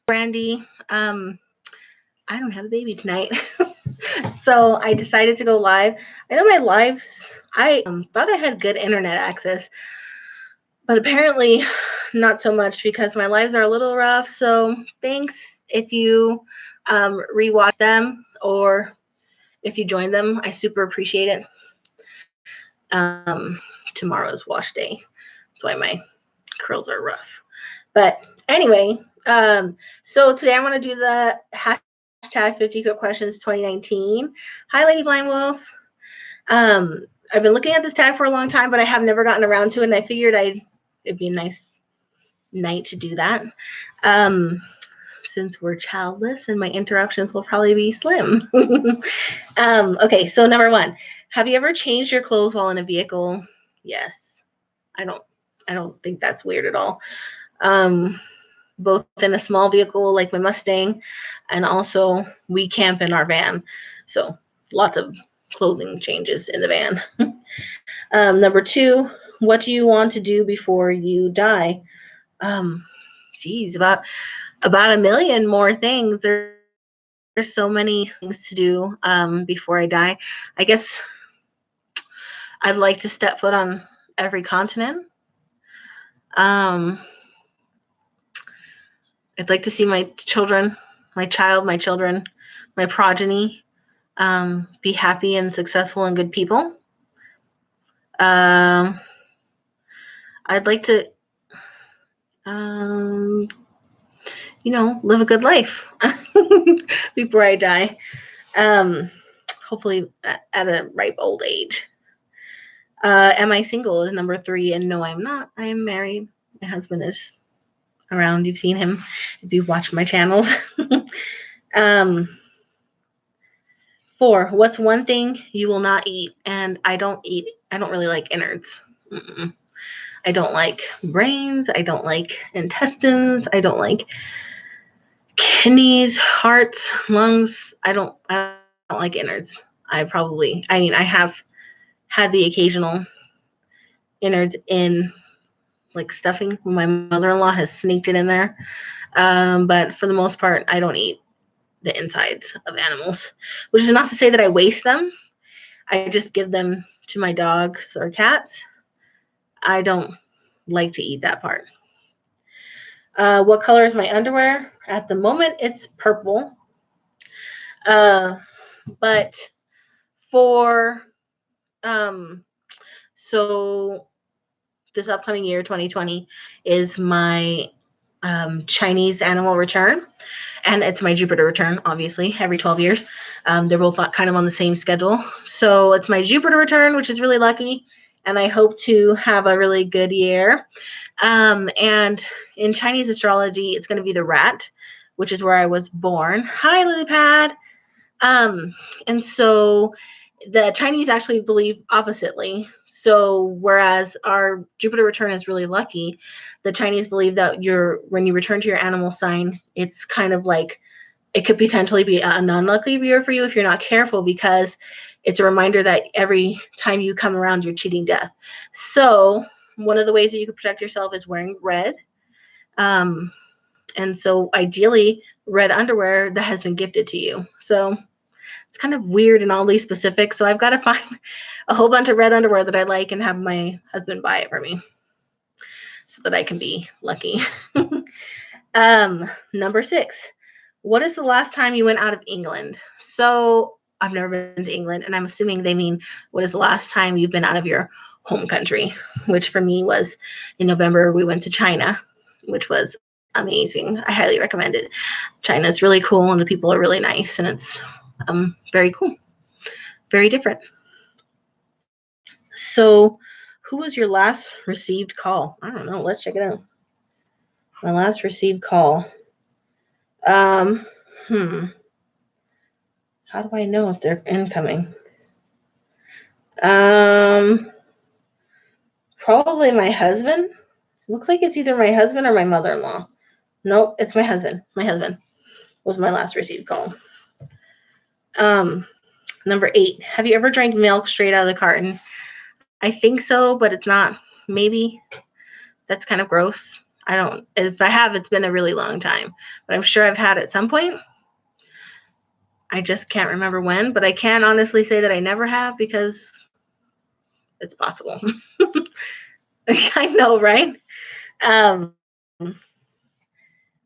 Brandy. I don't have a baby tonight. So I decided to go live. I know my lives, I thought I had good internet access, but apparently not so much because my lives are a little rough. So thanks if you rewatch them or if you join them. I super appreciate it. Tomorrow's wash day. That's why my curls are rough. But anyway, so today I want to do the hashtag 50 quick questions 2019. Hi, Lady Blind Wolf. I've been looking at this tag for a long time, but I have never gotten around to it, and I figured it'd be a nice night to do that. Since we're childless and my interruptions will probably be slim. Okay, so number one, have you ever changed your clothes while in a vehicle? Yes. I don't think that's weird at all. Um, Both in a small vehicle like my Mustang, and also we camp in our van. So lots of clothing changes in the van. Number two, what do you want to do before you die? Um, Geez, about a million more things. There's so many things to do before I die. I guess I'd like to step foot on every continent. Um, I'd like to see my children, my children, my progeny be happy and successful and good people. Um, I'd like to, um, live a good life before I die. Um, Hopefully at a ripe old age. Am I single is number three, and no, I'm not. I am married. My husband is around. You've seen him if you've watched my channels. um, Four, what's one thing you will not eat? And I don't really like innards. Mm-mm. I don't like brains. I don't like intestines. I don't like kidneys, hearts, lungs. I don't like innards. I have had the occasional innards in like stuffing. My mother-in-law has sneaked it in there. But for the most part, I don't eat the insides of animals, which is not to say that I waste them. I just give them to my dogs or cats. I don't like to eat that part. What color is my underwear? At the moment, it's purple. Uh, but for um, so this upcoming year, 2020, is my Chinese animal return, and it's my Jupiter return, obviously, every 12 years. They're both kind of on the same schedule. So it's my Jupiter return, which is really lucky, and I hope to have a really good year. And in Chinese astrology, it's going to be the rat, which is where I was born. Hi, Lilypad. And so the Chinese actually believe oppositely. So whereas our Jupiter return is really lucky, the Chinese believe that when you return to your animal sign, it's kind of like it could potentially be a non-lucky year for you if you're not careful, because it's a reminder that every time you come around, you're cheating death. So one of the ways that you can protect yourself is wearing red. Um, and so ideally, red underwear that has been gifted to you. So it's kind of weird and oddly specific. So I've got to find a whole bunch of red underwear that I like and have my husband buy it for me so that I can be lucky. Number six, what is the last time you went out of England? So I've never been to England, and I'm assuming they mean what is the last time you've been out of your home country, which for me was in November. We went to China, which was amazing. I highly recommend it. China is really cool, and the people are really nice, and it's very cool, very different. So, who was your last received call? I don't know. Let's check it out. My last received call. Um, hmm. How do I know if they're incoming? Um, Probably my husband. Looks like it's either my husband or my mother-in-law. Nope, it's my husband. My husband was my last received call. Um, Number 8. Have you ever drank milk straight out of the carton? I think so, but it's not. Maybe. That's kind of gross. I don't, if I have, it's been a really long time, but I'm sure I've had at some point. I just can't remember when, but I can honestly say that I never have because it's possible. I know, right? Um,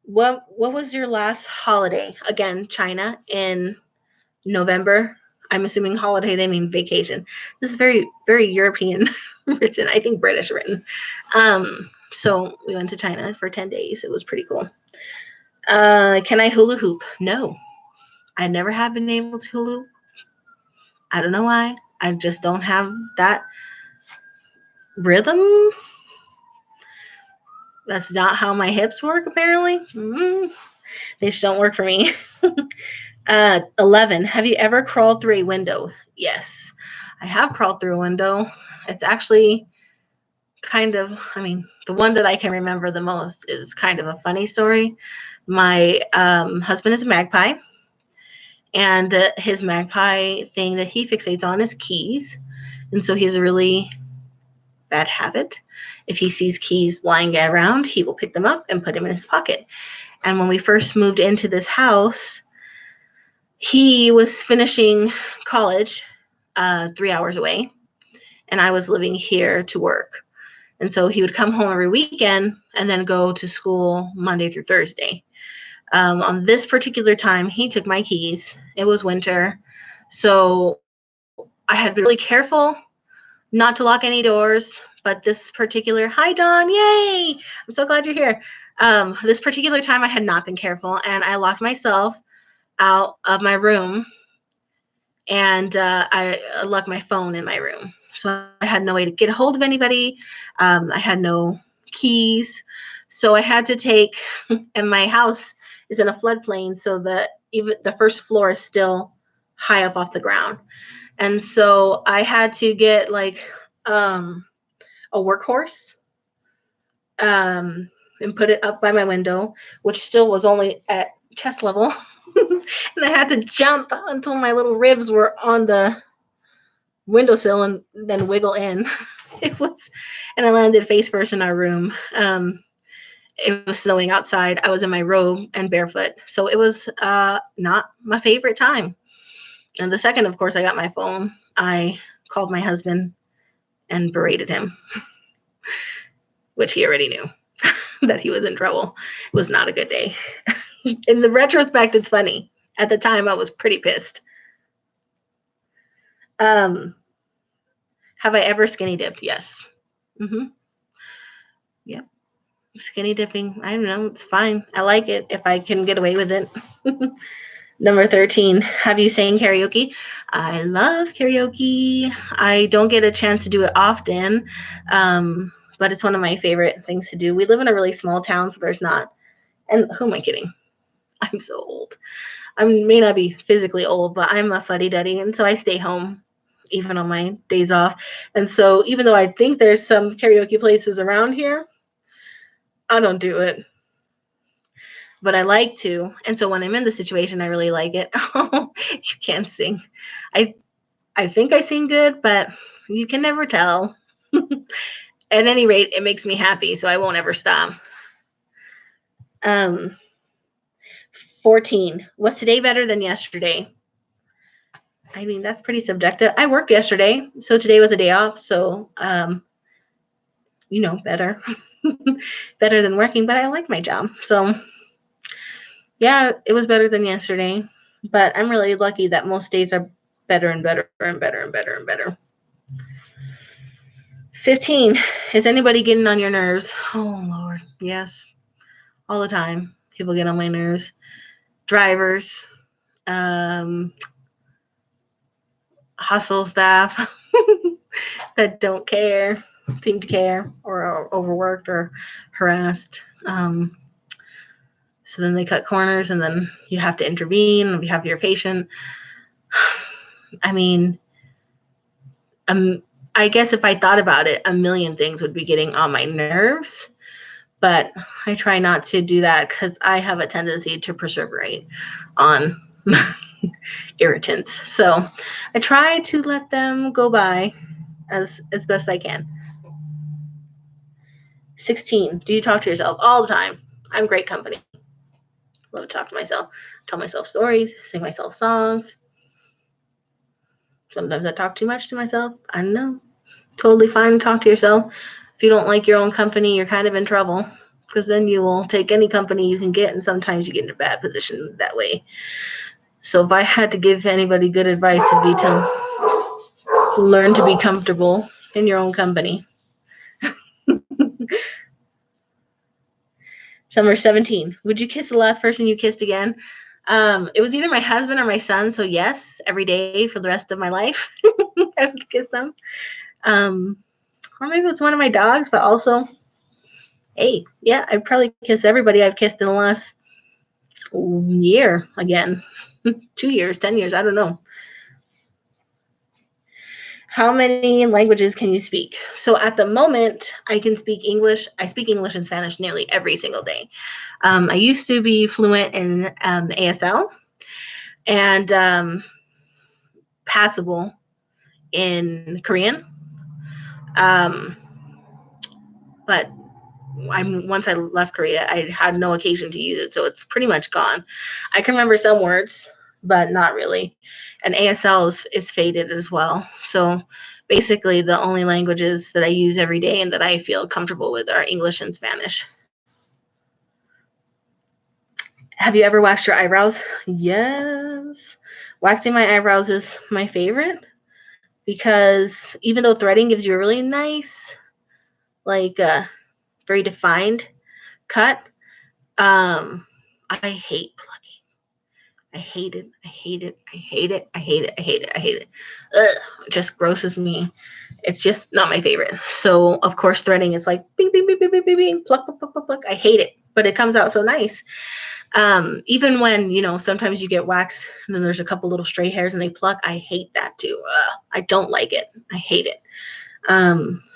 what was your last holiday? Again, China in November. I'm assuming holiday they mean vacation. This is very European written. I think British written. So we went to China for 10 days. It was pretty cool. Can I hula hoop? No, I never have been able to hula hoop. I don't know why. I just don't have that rhythm. That's not how my hips work, apparently. They just don't work for me. 11. Have you ever crawled through a window? Yes, I have crawled through a window. It's actually kind of, I mean, the one that I can remember the most is kind of a funny story. My husband is a magpie, and his magpie thing that he fixates on is keys. And so he has a really bad habit. If he sees keys lying around, he will pick them up and put them in his pocket. And when we first moved into this house, he was finishing college 3 hours away, and I was living here to work. And so he would come home every weekend and then go to school Monday through Thursday. On this particular time, he took my keys. It was winter. So I had been really careful not to lock any doors. But this particular, hi, Don, yay! I'm so glad you're here. This particular time, I had not been careful, and I locked myself out of my room, and I left my phone in my room. So I had no way to get a hold of anybody. I had no keys. So I had to take, and my house is in a floodplain, so even the first floor is still high up off the ground. And so I had to get like a workhorse and put it up by my window, which still was only at chest level. And I had to jump until my little ribs were on the windowsill and then wiggle in. It was, and I landed face first in our room. It was snowing outside. I was in my robe and barefoot, so it was not my favorite time. And the second, of course, I got my phone, I called my husband and berated him, which he already knew that he was in trouble. It was not a good day. In the retrospect, it's funny. At the time, I was pretty pissed. Um, have I ever skinny dipped? Yes. Mm-hmm. Yep. Skinny dipping. I don't know. It's fine. I like it if I can get away with it. Number 13. Have you sang karaoke? I love karaoke. I don't get a chance to do it often, but it's one of my favorite things to do. We live in a really small town, so there's not. And who am I kidding? I'm so old. I may not be physically old, but I'm a fuddy-duddy, and so I stay home even on my days off. And so even though I think there's some karaoke places around here, I don't do it. But I like to. And so when I'm in the situation, I really like it. You can't sing. I I think I sing good, but you can never tell. At any rate, it makes me happy, so I won't ever stop. Um, 14. Was today better than yesterday? I mean, that's pretty subjective. I worked yesterday, so today was a day off, so better. Better than working, but I like my job. So yeah, it was better than yesterday. But I'm really lucky that most days are better and better and better and better and better. 15. Is anybody getting on your nerves? Oh Lord, yes. All the time. People get on my nerves. Drivers, hospital staff that don't seem to care, or are overworked or harassed. So then they cut corners, and then you have to intervene on behalf of your patient. I mean, I guess if I thought about it, a million things would be getting on my nerves, but I try not to do that because I have a tendency to perseverate on irritants. So I try to let them go by as best I can. 16. Do you talk to yourself all the time? I'm great company. Love to talk to myself, tell myself stories, sing myself songs. Sometimes I talk too much to myself. I don't know. Totally fine to talk to yourself. If you don't like your own company, you're kind of in trouble because then you will take any company you can get, and sometimes you get in a bad position that way. So if I had to give anybody good advice, it'd be to learn to be comfortable in your own company. Number 17. Would you kiss the last person you kissed again? It was either my husband or my son, so yes, every day for the rest of my life, I would kiss them. Or maybe it's one of my dogs, but also, hey, yeah, I'd probably kiss everybody I've kissed in the last year again. 2 years, 10 years, I don't know. How many languages can you speak? So at the moment, I can speak English. I speak English and Spanish nearly every single day. I used to be fluent in ASL and passable in Korean. Um, but once I left Korea, I had no occasion to use it, so it's pretty much gone. I can remember some words, but not really. And ASL is faded as well. So basically, the only languages that I use every day and that I feel comfortable with are English and Spanish. Have you ever waxed your eyebrows? Yes. Waxing my eyebrows is my favorite because even though threading gives you a really nice, like, very defined cut, I hate plucking. I hate it. I hate it. I hate it. I hate it. I hate it. I hate it. Ugh, it just grosses me. It's just not my favorite. So of course threading is like bing bing bing bing bing bing bing pluck pluck pluck pluck pluck. I hate it, but it comes out so nice. Even when sometimes you get wax and then there's a couple little stray hairs and they pluck. I hate that too. I don't like it. I hate it.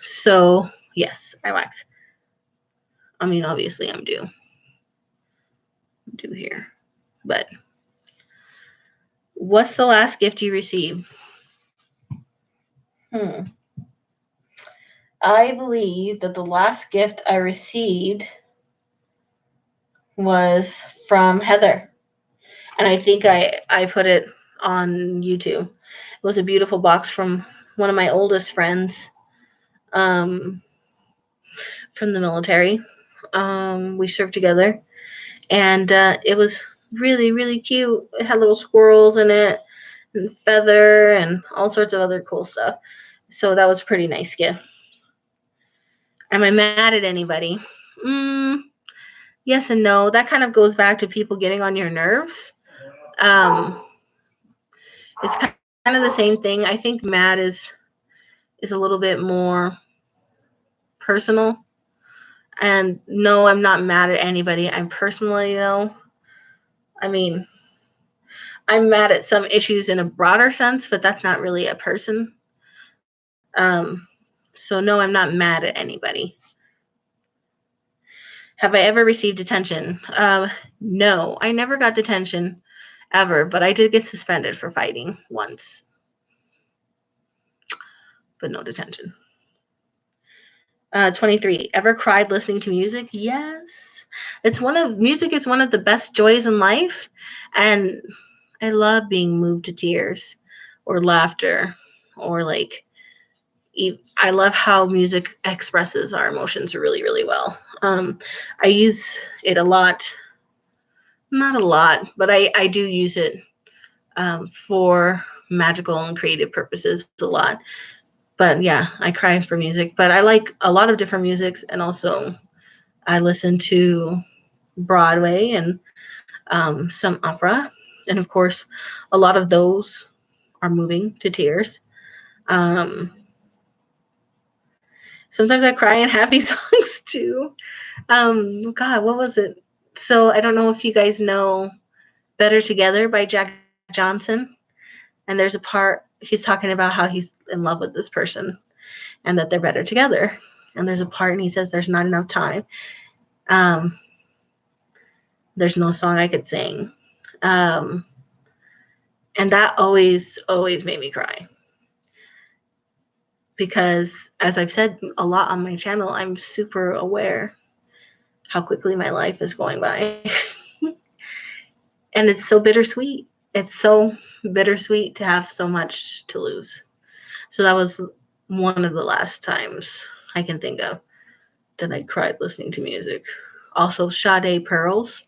So yes, I wax. I mean, obviously I'm due here, but what's the last gift you received? I believe that the last gift I received was from Heather. And I think I put it on YouTube. It was a beautiful box from one of my oldest friends um, from the military. We served together. And it was really, really cute. It had little squirrels in it, and feather, and all sorts of other cool stuff. So that was a pretty nice gift. Am I mad at anybody? Yes and no. That kind of goes back to people getting on your nerves. Um, it's kind of the same thing. I think mad is a little bit more personal. And no, I'm not mad at anybody. I'm personally, I mean, I'm mad at some issues in a broader sense, but that's not really a person. So no, I'm not mad at anybody. Have I ever received detention? No, I never got detention ever, but I did get suspended for fighting once, but no detention. 23. Ever cried listening to music? Yes. Music is one of the best joys in life, and I love being moved to tears or laughter or like I love how music expresses our emotions really, really well. I use it a lot, not a lot, but I do use it for magical and creative purposes a lot. But yeah, I cry for music. But I like a lot of different musics, and also I listen to Broadway and some opera, and of course, a lot of those are moving to tears. Um, Sometimes I cry in happy songs too. God, what was it? So I don't know if you guys know "Better Together" by Jack Johnson, and there's a part he's talking about how he's in love with this person and that they're better together. And there's a part and he says there's not enough time. Um, there's no song I could sing. Um, and that always made me cry. because as I've said a lot on my channel, I'm super aware how quickly my life is going by. And it's so bittersweet. It's so bittersweet to have so much to lose. So that was one of the last times I can think of that I cried listening to music. Also, Sade Pearls.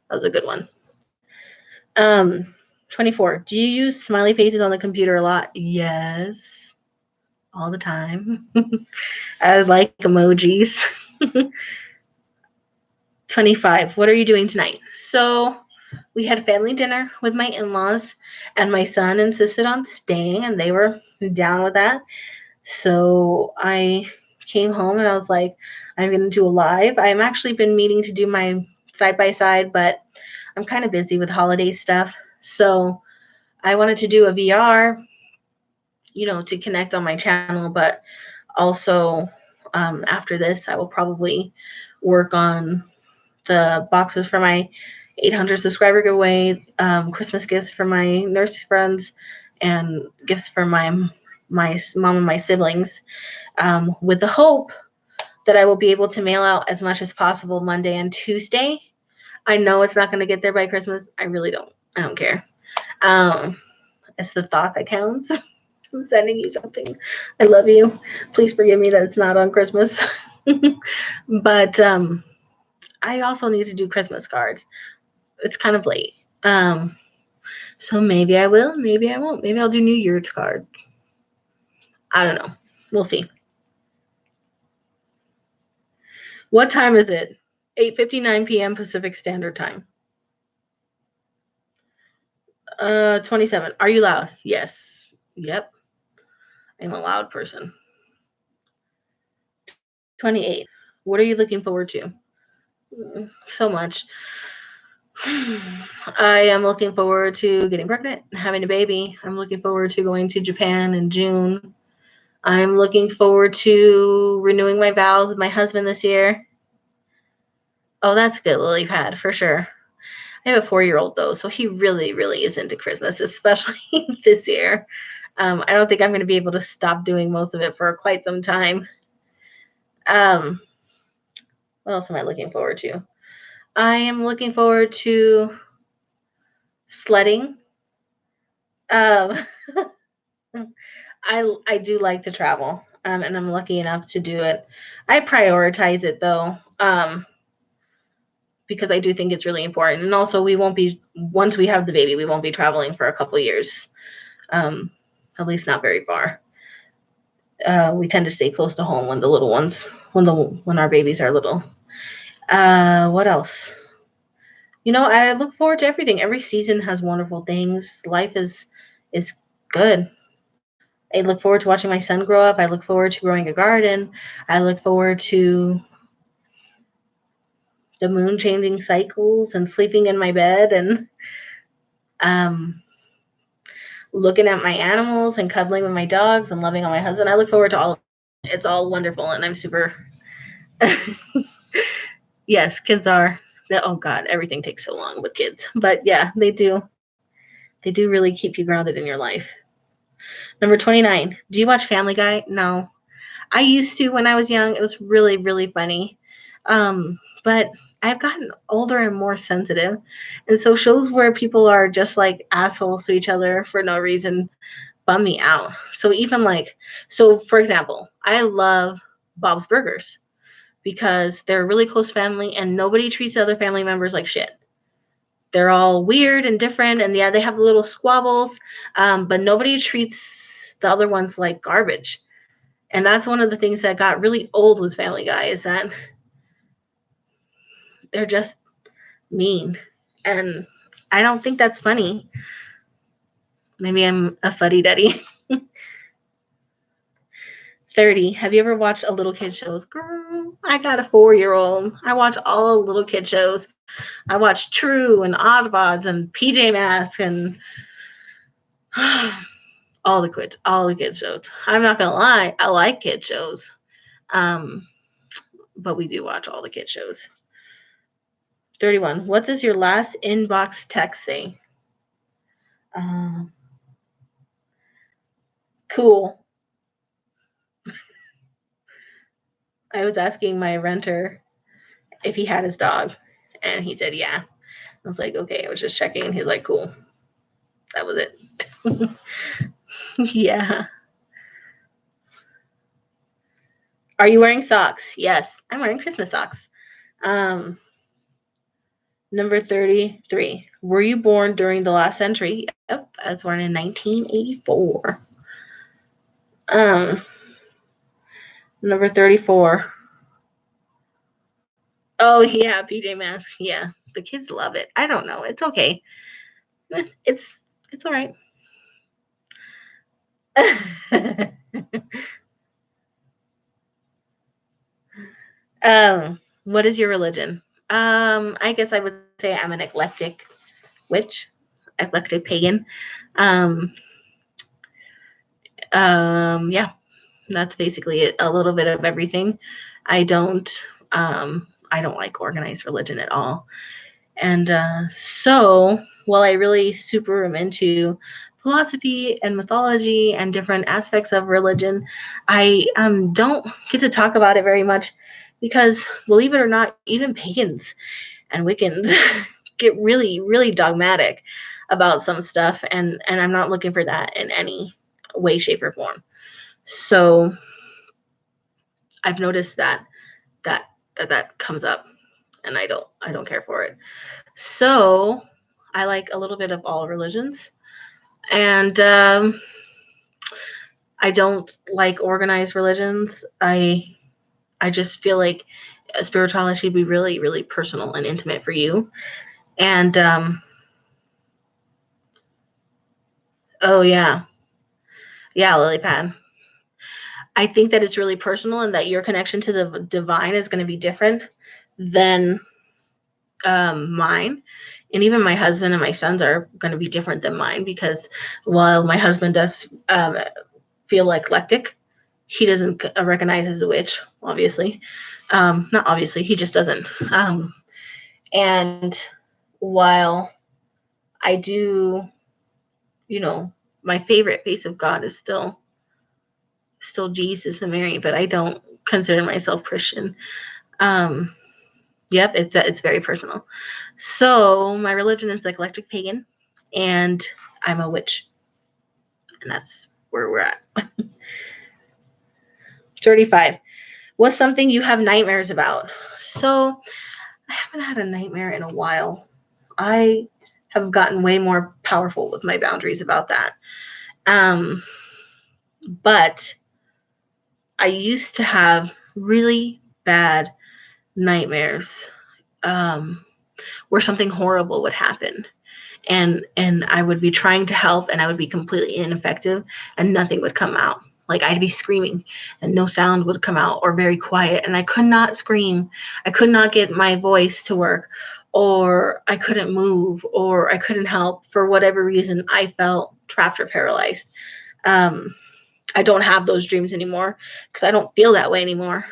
That was a good one. 24. Do you use smiley faces on the computer a lot? Yes, all the time. I like emojis. 25. What are you doing tonight? So, we had family dinner with my in laws, and my son insisted on staying, and they were down with that. So, I came home and I was like, I'm going to do a live. I've actually been meaning to do my side by side, but I'm kind of busy with holiday stuff. So, I wanted to do a VR, to connect on my channel, but also after this, I will probably work on the boxes for my 800 subscriber giveaway, Christmas gifts for my nurse friends, and gifts for my mom and my siblings, with the hope that I will be able to mail out as much as possible Monday and Tuesday. I know it's not going to get there by Christmas. I really don't. I don't care. Um, it's the thought that counts. I'm sending you something. I love you. Please forgive me that it's not on Christmas. But I also need to do Christmas cards. It's kind of late. So maybe I will, maybe I won't. Maybe I'll do New Year's card. I don't know. We'll see. What time is it? 8:59 p.m. Pacific Standard Time. 27. Are you loud? Yes. Yep. I'm a loud person. 28. What are you looking forward to? So much. I am looking forward to getting pregnant, having a baby. I'm looking forward to going to Japan in June. I'm looking forward to renewing my vows with my husband this year. Oh, that's good, Lily Pad, for sure. I have a 4-year-old though, so he really, really is into Christmas, especially this year. I don't think I'm going to be able to stop doing most of it for quite some time. Um, what else am I looking forward to? I am looking forward to sledding. Um, I do like to travel, and I'm lucky enough to do it. I prioritize it though, because I do think it's really important. And also, we won't be once we have the baby, we won't be traveling for a couple of years, um, at least not very far. We tend to stay close to home when our babies are little. What else? I look forward to everything. Every season has wonderful things. Life is good. I look forward to watching my son grow up. I look forward to growing a garden. I look forward to the moon changing cycles and sleeping in my bed and um, looking at my animals and cuddling with my dogs and loving on my husband. I look forward to all of it. It's all wonderful, and I'm super. Yes, kids are. Oh God, everything takes so long with kids, but yeah, they do. They do really keep you grounded in your life. Number 29. Do you watch Family Guy? No. I used to when I was young. It was really, really funny. But I've gotten older and more sensitive. And so shows where people are just like assholes to each other for no reason bum me out. So for example, I love Bob's Burgers because they're a really close family and nobody treats the other family members like shit. They're all weird and different, and yeah, they have little squabbles, but nobody treats the other ones like garbage. And that's one of the things that got really old with Family Guy is that they're just mean. And I don't think that's funny. Maybe I'm a fuddy duddy. 30. Have you ever watched a little kid shows? Girl, I got a 4-year-old. I watch all little kid shows. I watch True and Oddbods and PJ Masks and all the kid shows. I'm not gonna lie, I like kid shows. Um, but we do watch all the kid shows. 31. What does your last inbox text say? Um, cool. I was asking my renter if he had his dog, and he said, yeah. I was like, okay, I was just checking. And he's like, cool. That was it. Yeah. Are you wearing socks? Yes, I'm wearing Christmas socks. Um, Number 33. Were you born during the last century? Yep, I was born in 1984. Um, Number 34. Oh, yeah, PJ Masks. Yeah, the kids love it. I don't know. It's okay. It's it's all right. What is your religion? I guess I would say I'm an eclectic witch, eclectic pagan. Um, yeah, that's basically it. A little bit of everything. I don't, I don't like organized religion at all. And so, while I really super am into philosophy and mythology and different aspects of religion, I don't get to talk about it very much because, believe it or not, even pagans and Wiccans get really, really dogmatic about some stuff, and I'm not looking for that in any way, shape, or form. So I've noticed that that comes up, and I don't care for it. So I like a little bit of all religions, and I don't like organized religions. I just feel like spirituality should be really, really personal and intimate for you. And oh yeah, yeah, lily pad. I think that it's really personal, and that your connection to the divine is going to be different than mine. And even my husband and my sons are going to be different than mine, because while my husband does feel eclectic, he doesn't recognize as a witch, obviously. Not obviously, he just doesn't. And while I do, you know, my favorite face of God is still Jesus and Mary, but I don't consider myself Christian. Um, yep, it's very personal. So my religion is eclectic pagan, and I'm a witch, and that's where we're at. 35. What's something you have nightmares about? So I haven't had a nightmare in a while. I have gotten way more powerful with my boundaries about that. Um, but I used to have really bad nightmares, um, where something horrible would happen, and I would be trying to help, and I would be completely ineffective, and nothing would come out. Like, I'd be screaming and no sound would come out, or very quiet, and I could not scream. I could not get my voice to work, or I couldn't move, or I couldn't help. For whatever reason, I felt trapped or paralyzed. Um, I don't have those dreams anymore because I don't feel that way anymore.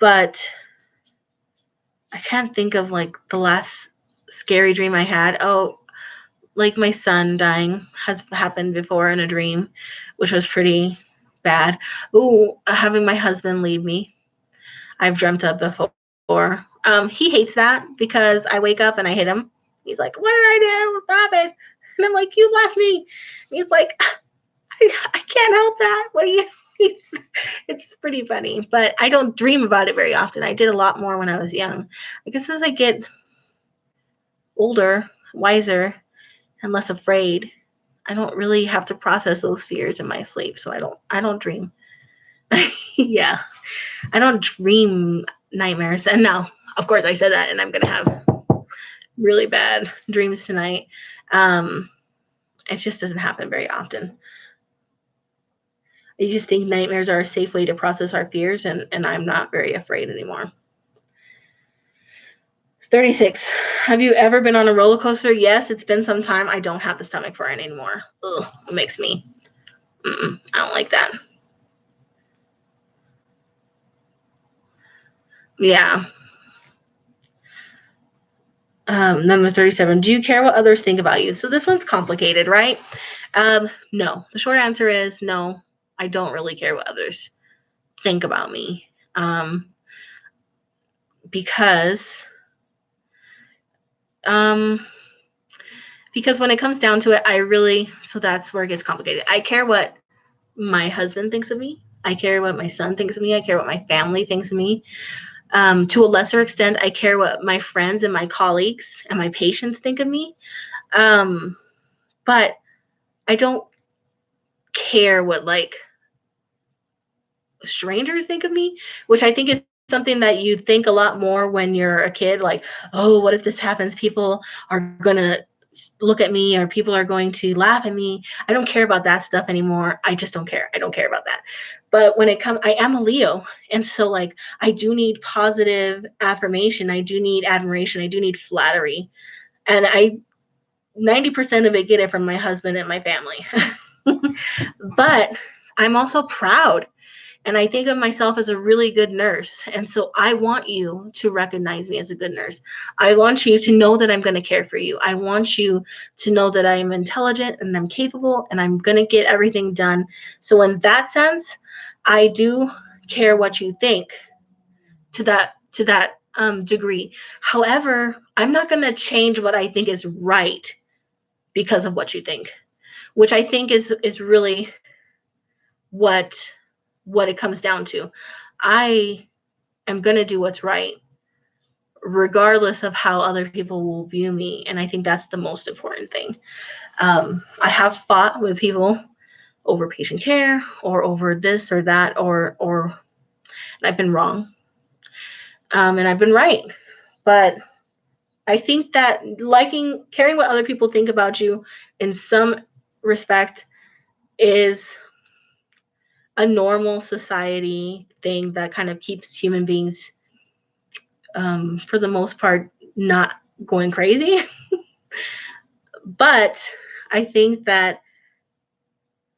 But I can't think of like the last scary dream I had. Oh, like my son dying has happened before in a dream, which was pretty bad. Ooh, having my husband leave me, I've dreamt of before. He hates that because I wake up and I hit him. He's like, "What did I do? Stop it!" And I'm like, "You left me." And he's like, I can't help that. What do you? It's pretty funny, but I don't dream about it very often. I did a lot more when I was young. I guess as I get older, wiser, and less afraid, I don't really have to process those fears in my sleep. So I don't dream. Yeah, I don't dream nightmares. And now, of course, I said that, and I'm gonna have really bad dreams tonight. Um, it just doesn't happen very often. I just think nightmares are a safe way to process our fears, and I'm not very afraid anymore. 36. Have you ever been on a roller coaster? Yes, it's been some time. I don't have the stomach for it anymore. Ugh, it makes me. I don't like that. Yeah. Number 37. Do you care what others think about you? So this one's complicated, right? No. The short answer is no. I don't really care what others think about me. Because because when it comes down to it, so that's where it gets complicated. I care what my husband thinks of me. I care what my son thinks of me. I care what my family thinks of me. To a lesser extent, I care what my friends and my colleagues and my patients think of me. But I don't care what like strangers think of me, which I think is something that you think a lot more when you're a kid. Like, oh, what if this happens? People are gonna look at me, or people are going to laugh at me. I don't care about that stuff anymore. I just don't care. I don't care about that. But when it comes, I am a Leo, and so like I do need positive affirmation. I do need admiration. I do need flattery, and I 90% of it get it from my husband and my family. But I'm also proud, and I think of myself as a really good nurse. And so I want you to recognize me as a good nurse. I want you to know that I'm going to care for you. I want you to know that I am intelligent and I'm capable and I'm going to get everything done. So in that sense, I do care what you think to that degree. However, I'm not going to change what I think is right because of what you think, which I think is really what it comes down to. I am going to do what's right regardless of how other people will view me, and I think that's the most important thing. I have fought with people over patient care or over this or that, or and I've been wrong, and I've been right. But I think that caring what other people think about you in some respect is a normal society thing that kind of keeps human beings, for the most part, not going crazy. But I think that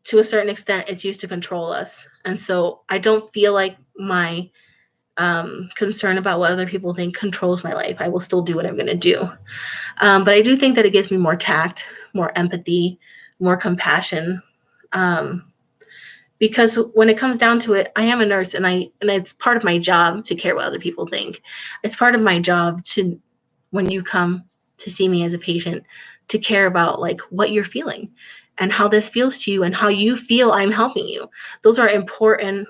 to a certain extent, it's used to control us. And so I don't feel like my concern about what other people think controls my life. I will still do what I'm going to do. But I do think that it gives me more tact, more empathy, more compassion. Um, because when it comes down to it, I am a nurse, and it's part of my job to care what other people think. It's part of my job to, when you come to see me as a patient, to care about like what you're feeling and how this feels to you and how you feel I'm helping you. Those are important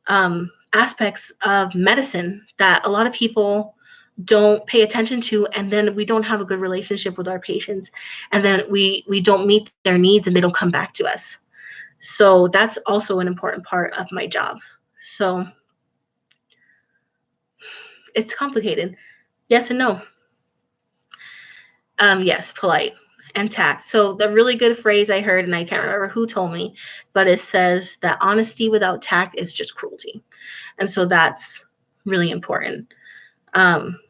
aspects of medicine that a lot of people don't pay attention to, and then we don't have a good relationship with our patients, and then we don't meet their needs and they don't come back to us. So that's also an important part of my job. So it's complicated. Yes and no. Yes, polite and tact. So the really good phrase I heard, and I can't remember who told me, but it says that honesty without tact is just cruelty. And so that's really important. Um,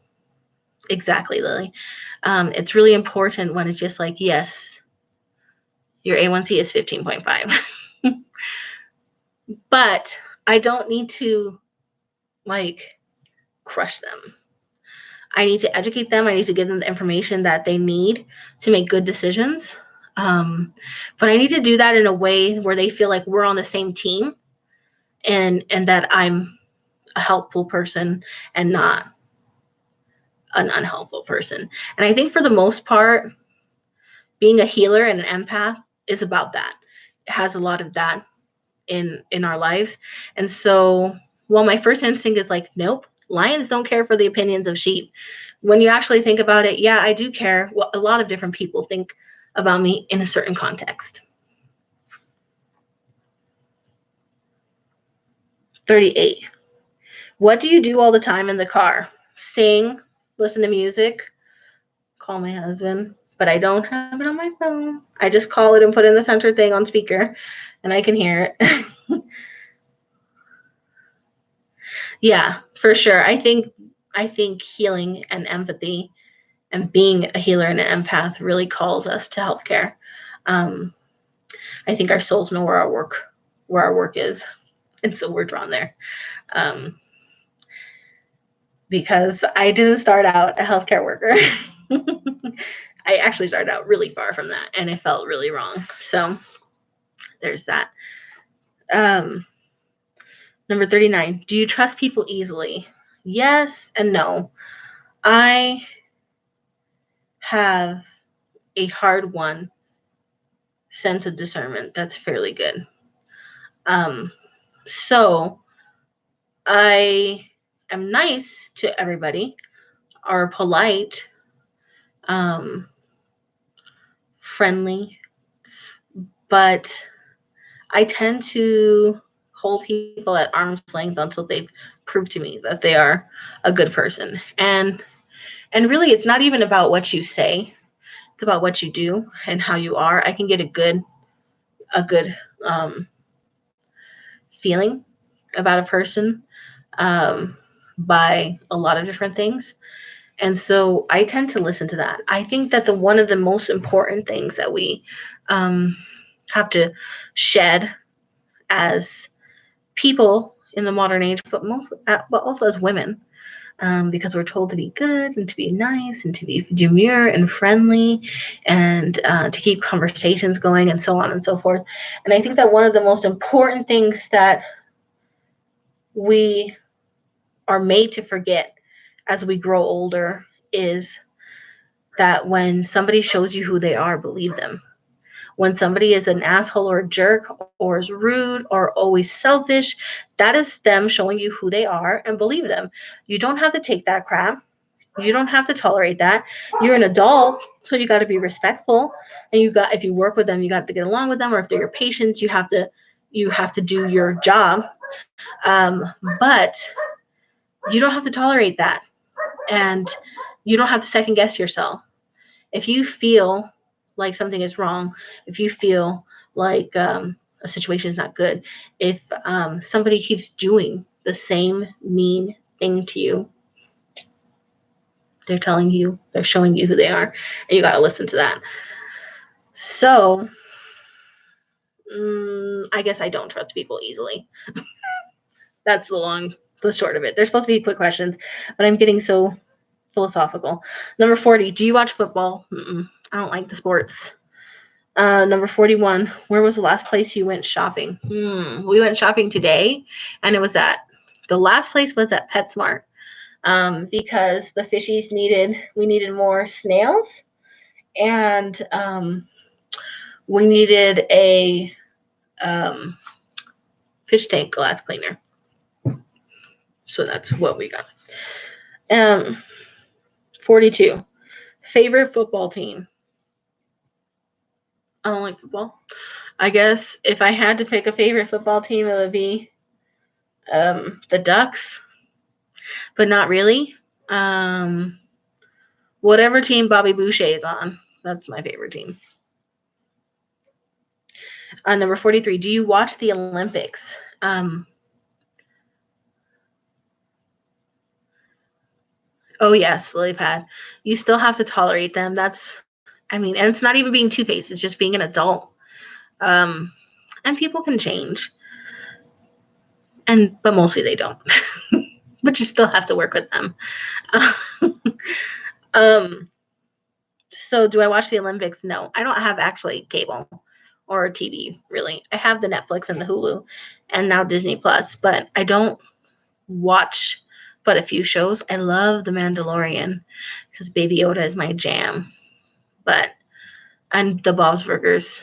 exactly, Lily. It's really important when it's just like, yes, your A1C is 15.5. But I don't need to like crush them. I need to educate them. I need to give them the information that they need to make good decisions. But I need to do that in a way where they feel like we're on the same team, and that I'm a helpful person and not an unhelpful person. And I think for the most part, being a healer and an empath is about that. It has a lot of that in our lives. And so while my first instinct is like, nope, lions don't care for the opinions of sheep, when you actually think about it, yeah, I do care what a lot of different people think about me in a certain context. 38. What do you do all the time in the car? Sing, listen to music, call my husband, but I don't have it on my phone. I just call it and put in the center thing on speaker, and I can hear it. Yeah, for sure. I think healing and empathy and being a healer and an empath really calls us to healthcare. Um, I think our souls know where our work is, and so we're drawn there. Um, because I didn't start out a healthcare worker. I actually started out really far from that, and it felt really wrong. So there's that. Um, Number 39. Do you trust people easily? Yes and no. I have a hard-won sense of discernment that's fairly good. So I am nice to everybody, or polite, um, friendly, but I tend to hold people at arm's length until they've proved to me that they are a good person. And really, it's not even about what you say; it's about what you do and how you are. I can get a good feeling about a person um, by a lot of different things. And so I tend to listen to that. I think that the one of the most important things that we um, have to shed as people in the modern age, but also as women, because we're told to be good and to be nice and to be demure and friendly and to keep conversations going and so on and so forth. And I think that one of the most important things that we are made to forget as we grow older is that when somebody shows you who they are, believe them. When somebody is an asshole or a jerk or is rude or always selfish, that is them showing you who they are, and believe them. You don't have to take that crap. You don't have to tolerate that. You're an adult, so you got to be respectful. And if you work with them, you got to get along with them. Or if they're your patients, you have to do your job. But you don't have to tolerate that, and you don't have to second guess yourself. If you feel like something is wrong, if you feel like a situation is not good, if somebody keeps doing the same mean thing to you, they're showing you who they are, and you got to listen to that. So, I guess I don't trust people easily. That's the short of it. They're supposed to be quick questions, but I'm getting so philosophical. Number 40, do you watch football? I don't like the sports. Number 41, where was the last place you went shopping? We went shopping today, and the last place was at PetSmart, because the fishies we needed more snails, and we needed a um, fish tank glass cleaner. So that's what we got. Um, 42, favorite football team. I don't like football. I guess if I had to pick a favorite football team, it would be the Ducks, but not really. Um, Whatever team Bobby Boucher is on, that's my favorite team. Number 43, do you watch the Olympics? Oh yes, lily pad. You still have to tolerate them. And it's not even being two-faced. It's just being an adult. Um, and people can change, but mostly they don't. But you still have to work with them. um, so do I watch the Olympics? No, I don't have actually cable or TV really. I have the Netflix and the Hulu, and now Disney Plus, but I don't watch but a few shows. I love The Mandalorian because Baby Yoda is my jam, and the Bob's Burgers.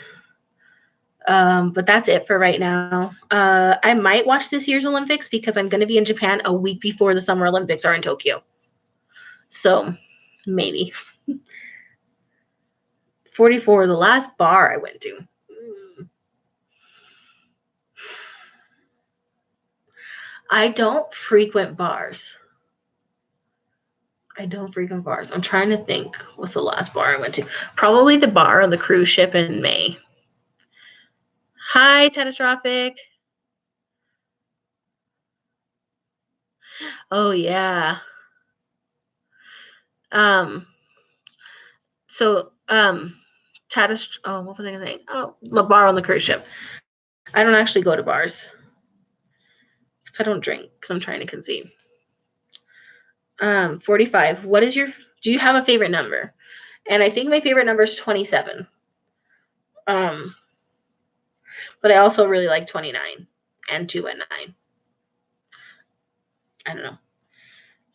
But that's it for right now. I might watch this year's Olympics because I'm going to be in Japan a week before the Summer Olympics are in Tokyo. So maybe. 44, the last bar I went to. I don't frequent bars. I'm trying to think. What's the last bar I went to? Probably the bar on the cruise ship in May. Hi, Catastrophic. Oh yeah. Um. So what was I gonna say? Oh, the bar on the cruise ship. I don't actually go to bars because I don't drink because I'm trying to conceive. 45. Do you have a favorite number? And I think my favorite number is 27. Um, but I also really like 29 and 2 and 9. I don't know.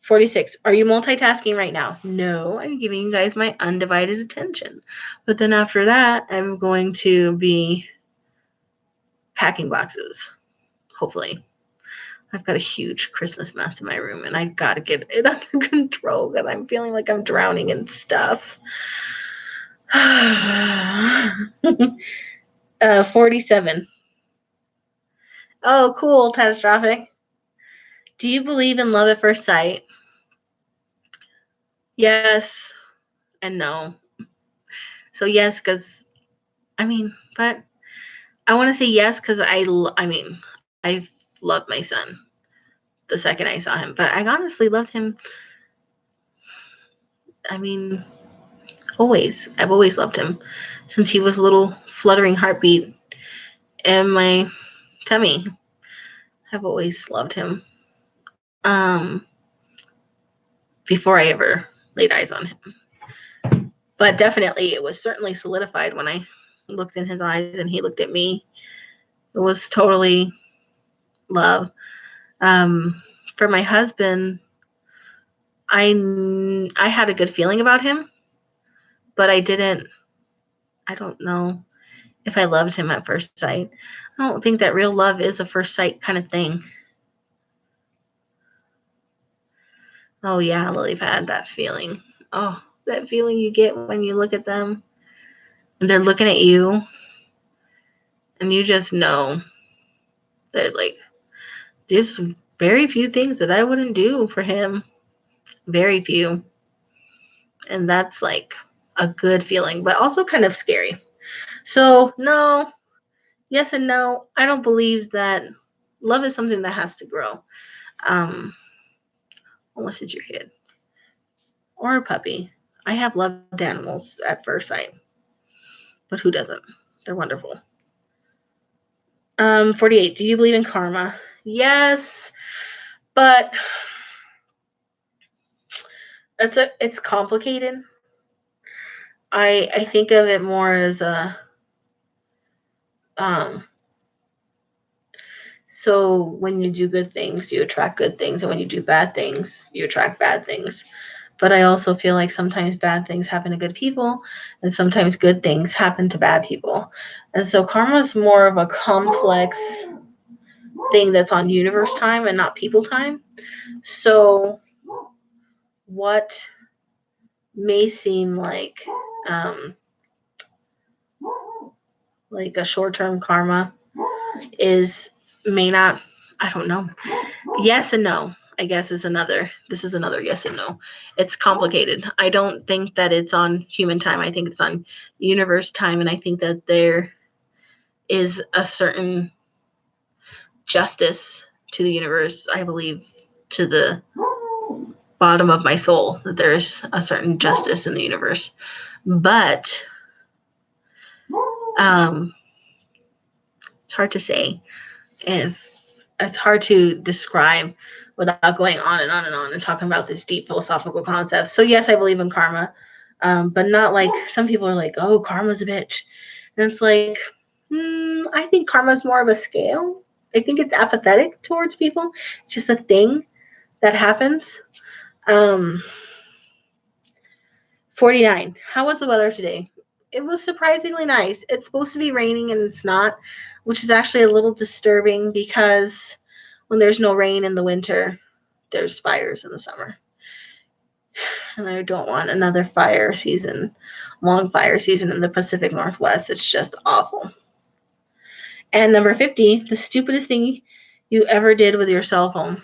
46. Are you multitasking right now? No, I'm giving you guys my undivided attention. But then after that, I'm going to be packing boxes, hopefully. I've got a huge Christmas mess in my room, and I gotta get it under control because I'm feeling like I'm drowning in stuff. 47. Oh, cool, catastrophic. Do you believe in love at first sight? Yes and no. So yes, because but I want to say yes because I loved my son the second I saw him, but I honestly loved him. I mean, always. I've always loved him since he was a little fluttering heartbeat in my tummy. I've always loved him. Um, before I ever laid eyes on him, but definitely it was certainly solidified when I looked in his eyes and he looked at me. It was totally love. For my husband, I had a good feeling about him, but I don't know if I loved him at first sight. I don't think that real love is a first sight kind of thing. Oh yeah, Lily've had that feeling. Oh, that feeling you get when you look at them and they're looking at you and you just know that like there's very few things that I wouldn't do for him. Very few. And that's like a good feeling, but also kind of scary. So no, yes and no. I don't believe that love is something that has to grow. Unless it's your kid or a puppy. I have loved animals at first sight, but who doesn't? They're wonderful. 48. Do you believe in karma? Yes, but it's complicated. I think of it more as a um so when you do good things, you attract good things, and when you do bad things, you attract bad things. But I also feel like sometimes bad things happen to good people, and sometimes good things happen to bad people. And so karma is more of a complex thing that's on universe time and not people time. So what may seem um, like a short-term karma is may not. I don't know. Yes and no. I guess this is another yes and no. It's complicated. I don't think that it's on human time. I think it's on universe time, and I think that there is a certain justice to the universe. I believe to the bottom of my soul that there's a certain justice in the universe. But um, it's hard to say. And it's hard to describe without going on and on and on and talking about this deep philosophical concepts. So yes, I believe in karma, but not like some people are like, oh, karma's a bitch. And it's like, I think karma's more of a scale. I think it's apathetic towards people. It's just a thing that happens. 49. How was the weather today? It was surprisingly nice. It's supposed to be raining and it's not, which is actually a little disturbing because when there's no rain in the winter, there's fires in the summer. And I don't want another long fire season in the Pacific Northwest. It's just awful. And number 50, the stupidest thing you ever did with your cell phone.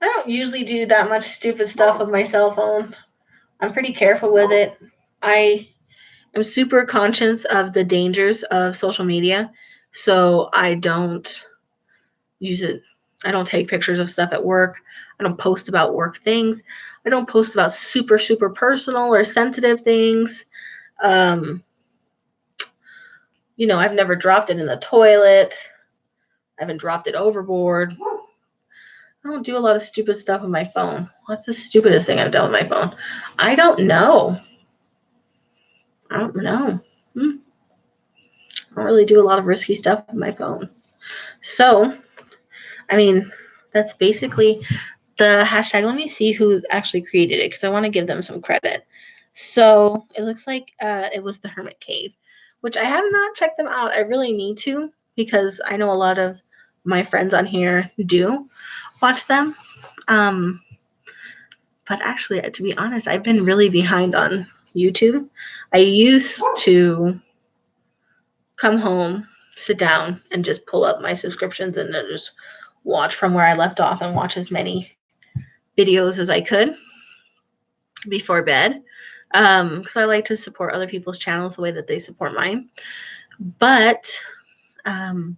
I don't usually do that much stupid stuff with my cell phone. I'm pretty careful with it. I am super conscious of the dangers of social media, so I don't use it. I don't take pictures of stuff at work. I don't post about work things. I don't post about super, super personal or sensitive things. Um, I've never dropped it in the toilet. I haven't dropped it overboard. I don't do a lot of stupid stuff with my phone. What's the stupidest thing I've done with my phone? I don't know. I don't know. I don't really do a lot of risky stuff with my phone. So, I mean, that's basically the hashtag. Let me see who actually created it because I want to give them some credit. So it looks like it was the Hermit Cave, which I have not checked them out. I really need to because I know a lot of my friends on here do watch them. Um, but actually, to be honest, I've been really behind on YouTube. I used to come home, sit down, and just pull up my subscriptions and then just watch from where I left off and watch as many videos as I could before bed. Because I like to support other people's channels the way that they support mine. But, um,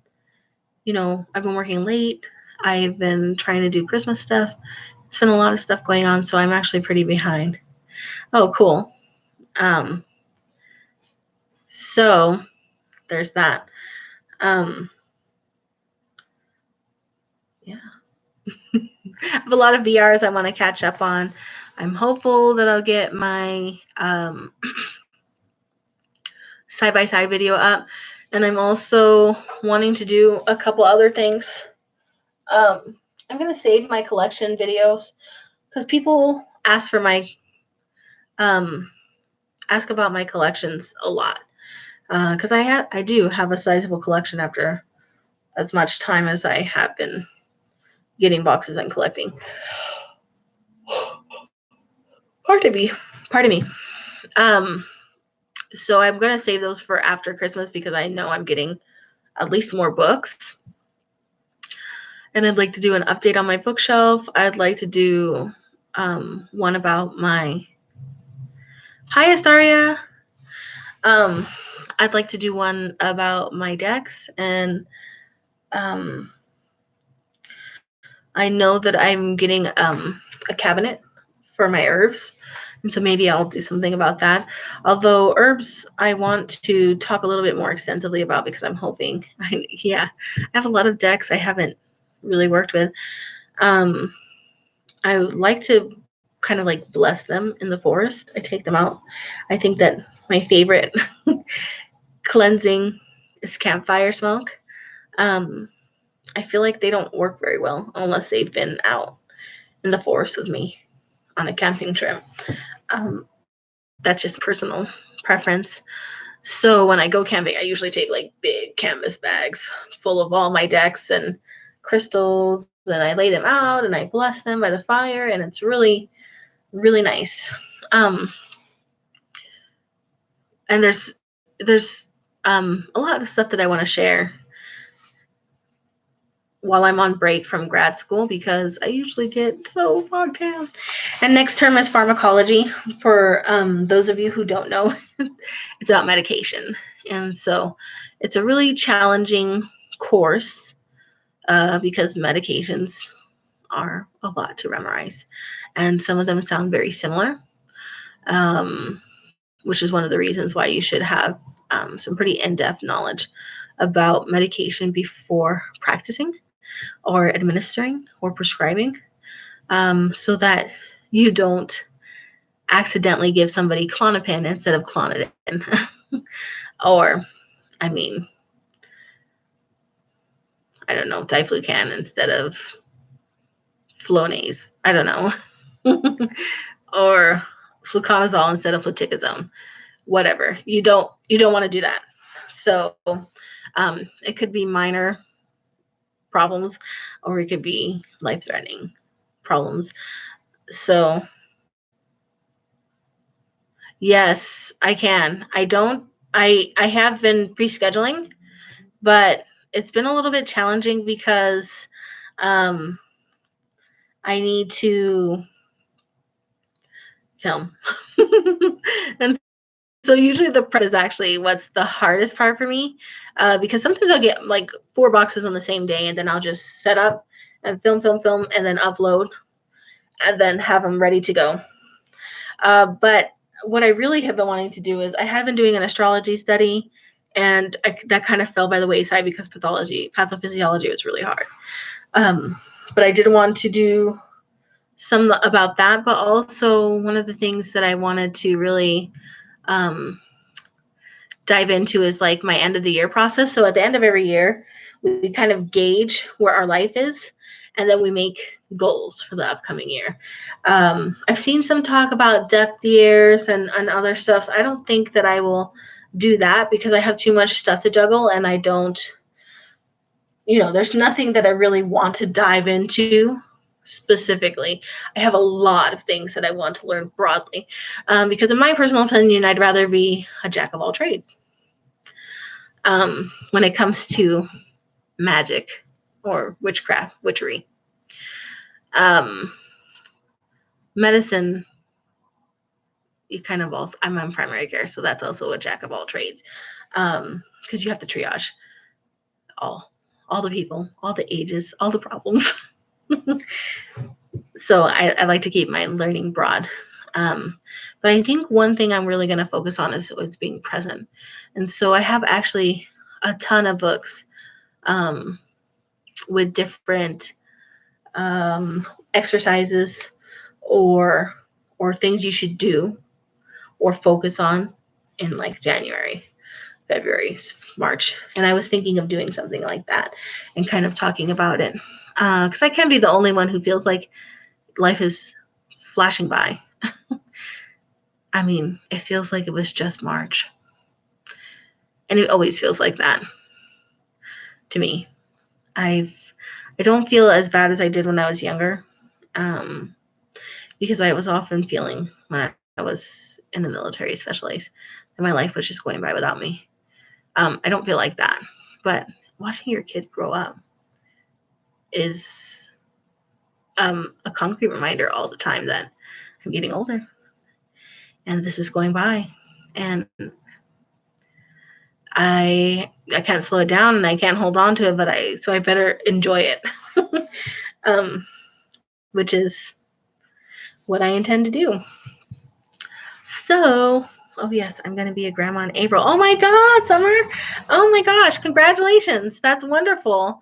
I've been working late. I've been trying to do Christmas stuff. It's been a lot of stuff going on, so I'm actually pretty behind. Oh, cool. So there's that. Yeah. I have a lot of VRs I want to catch up on. I'm hopeful that I'll get my side-by-side video up. And I'm also wanting to do a couple other things. I'm going to save my collection videos because people ask for my ask about my collections a lot. Because I do have a sizable collection after as much time as I have been getting boxes and collecting. Pardon me. So I'm gonna save those for after Christmas because I know I'm getting at least more books. And I'd like to do an update on my bookshelf. I'd like to do one about my highest aria. I'd like to do one about my decks, and I know that I'm getting a cabinet for my herbs, and so maybe I'll do something about that. Although herbs, I want to talk a little bit more extensively about because I'm hoping, I have a lot of decks I haven't really worked with. I would like to kind of like bless them in the forest. I take them out. I think that my favorite cleansing is campfire smoke. I feel like they don't work very well unless they've been out in the forest with me on a camping trip. That's just personal preference. So when I go camping, I usually take like big canvas bags full of all my decks and crystals, and I lay them out and I bless them by the fire, and it's really, really nice. And there's a lot of stuff that I want to share while I'm on break from grad school because I usually get so bogged down. And next term is pharmacology. For those of you who don't know, it's about medication. And so it's a really challenging course because medications are a lot to memorize. And some of them sound very similar, which is one of the reasons why you should have some pretty in-depth knowledge about medication before practicing or administering or prescribing, so that you don't accidentally give somebody Klonopin instead of Clonidin. Or, I mean, I don't know, Diflucan instead of Flonase. I don't know. Or fluconazole instead of fluticasone. Whatever. You don't want to do that. So it could be minor problems or it could be life-threatening problems. So yes, I can. I have been pre-scheduling, but it's been a little bit challenging because I need to film. And so usually the prep is actually what's the hardest part for me, because sometimes I'll get like 4 boxes on the same day and then I'll just set up and film, and then upload and then have them ready to go. But what I really have been wanting to do is I had been doing an astrology study, and that kind of fell by the wayside because pathophysiology was really hard. But I did want to do some about that, but also one of the things that I wanted to really dive into is like my end of the year process. So at the end of every year, we kind of gauge where our life is, and then we make goals for the upcoming year. I've seen some talk about depth years and other stuff. So I don't think that I will do that because I have too much stuff to juggle, and I don't, there's nothing that I really want to dive into specifically. I have a lot of things that I want to learn broadly, because in my personal opinion, I'd rather be a jack of all trades when it comes to magic or witchcraft, witchery. Medicine, you kind of also, I'm on primary care, so that's also a jack of all trades, because you have to triage all the people, all the ages, all the problems. So I like to keep my learning broad. But I think one thing I'm really going to focus on is being present. And so I have actually a ton of books with different exercises or things you should do or focus on in like January, February, March. And I was thinking of doing something like that and kind of talking about it. Because I can't be the only one who feels like life is flashing by. I mean, it feels like it was just March. And it always feels like that to me. I don't feel as bad as I did when I was younger, because I was often feeling when I was in the military, especially, that my life was just going by without me. I don't feel like that. But watching your kid grow up is a concrete reminder all the time that I'm getting older and this is going by, and I can't slow it down and I can't hold on to it, so I better enjoy it, which is what I intend to do. So, oh yes, I'm going to be a grandma in April. Oh my God, Summer! Oh my gosh, congratulations! That's wonderful.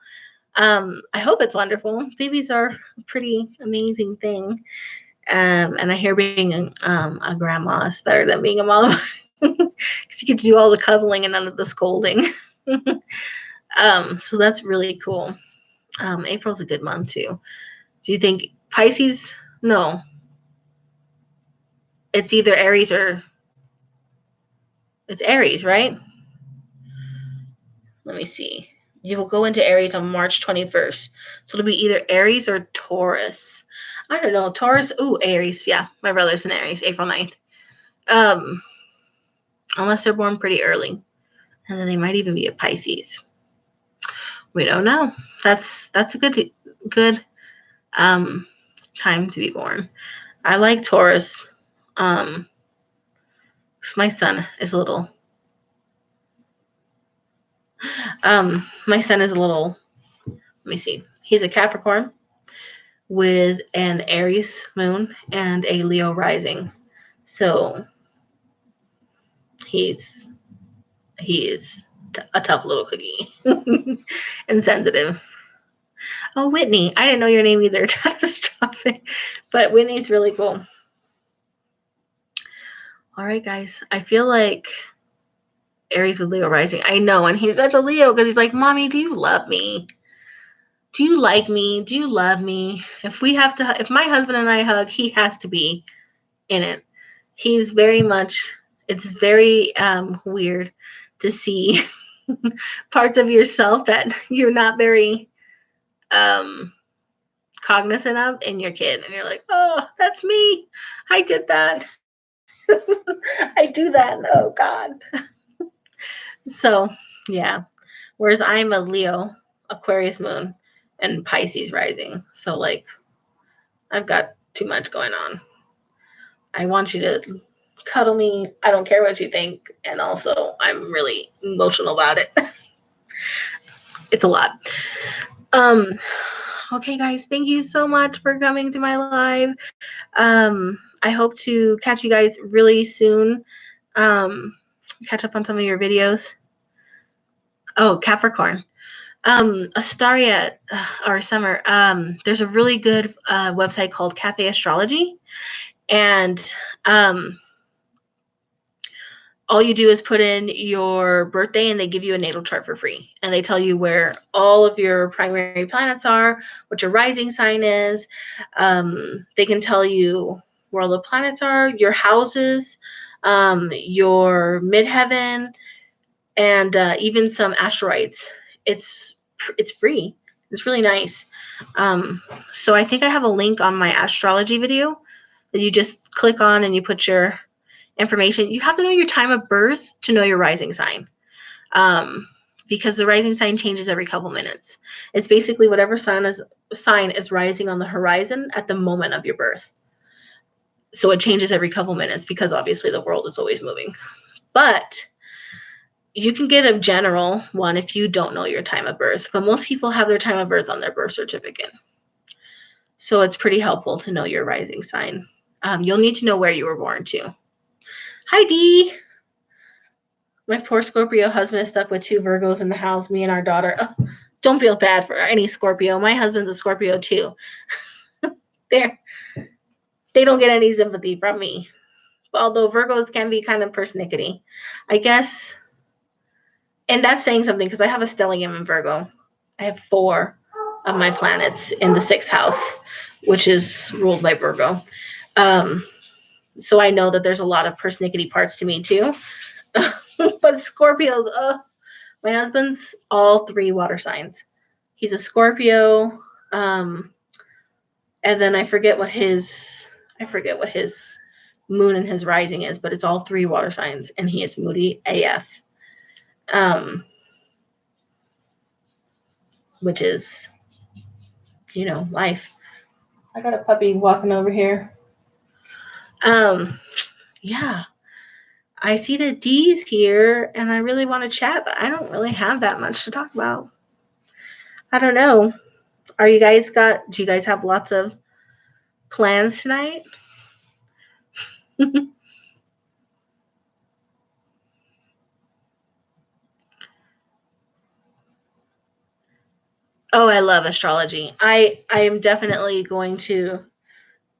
I hope it's wonderful. Babies are a pretty amazing thing. And I hear being a grandma is better than being a mom because you get to do all the cuddling and none of the scolding. So that's really cool. April's a good month too. Do you think Pisces? No, it's either Aries or it's Aries, right? Let me see. You will go into Aries on March 21st. So it'll be either Aries or Taurus. I don't know. Taurus. Ooh, Aries. Yeah, my brother's in Aries, April 9th. Unless they're born pretty early. And then they might even be a Pisces. We don't know. That's a good time to be born. I like Taurus. Because my son is a little. My son is a little. Let me see. He's a Capricorn with an Aries moon and a Leo rising. So he is a tough little cookie and sensitive. Oh, Whitney. I didn't know your name either. Stop it. But Whitney's really cool. All right, guys. I feel like Aries with Leo rising. I know. And he's such a Leo because he's like, Mommy, do you love me? Do you like me? Do you love me? If my husband and I hug, he has to be in it. He's very much, it's very weird to see parts of yourself that you're not very cognizant of in your kid. And you're like, oh, that's me. I did that. I do that. Oh, God. So, yeah. Whereas I'm a Leo, Aquarius moon, and Pisces rising. So, like, I've got too much going on. I want you to cuddle me. I don't care what you think. And also, I'm really emotional about it. It's a lot. Okay, guys, thank you so much for coming to my live. I hope to catch you guys really soon. Catch up on some of your videos. Oh, Capricorn. Astaria or Summer. There's a really good website called Cafe Astrology, and all you do is put in your birthday and they give you a natal chart for free. And they tell you where all of your primary planets are, what your rising sign is. They can tell you where all the planets are, your houses, your midheaven, and even some asteroids. It's free. It's really nice. So I think I have a link on my astrology video that you just click on and you put your information. You have to know your time of birth to know your rising sign, because the rising sign changes every couple minutes. It's basically whatever sign is rising on the horizon at the moment of your birth. So it changes every couple minutes because obviously the world is always moving. But you can get a general one if you don't know your time of birth. But most people have their time of birth on their birth certificate. So it's pretty helpful to know your rising sign. You'll need to know where you were born too. Hi, Dee. My poor Scorpio husband is stuck with 2 Virgos in the house, me and our daughter. Oh, don't feel bad for any Scorpio. My husband's a Scorpio too. They don't get any sympathy from me. Although Virgos can be kind of persnickety, I guess. And that's saying something because I have a stellium in Virgo. I have 4 of my planets in the 6th house, which is ruled by Virgo. So I know that there's a lot of persnickety parts to me too. But Scorpios, my husband's all 3 water signs. He's a Scorpio, and then I forget what his moon and his rising is, but it's all 3 water signs, and he is moody AF. Which is, life. I got a puppy walking over here. Yeah. I see the D's here, and I really want to chat, but I don't really have that much to talk about. I don't know. Do you guys have lots of plans tonight? Oh, I love astrology. I am definitely going to,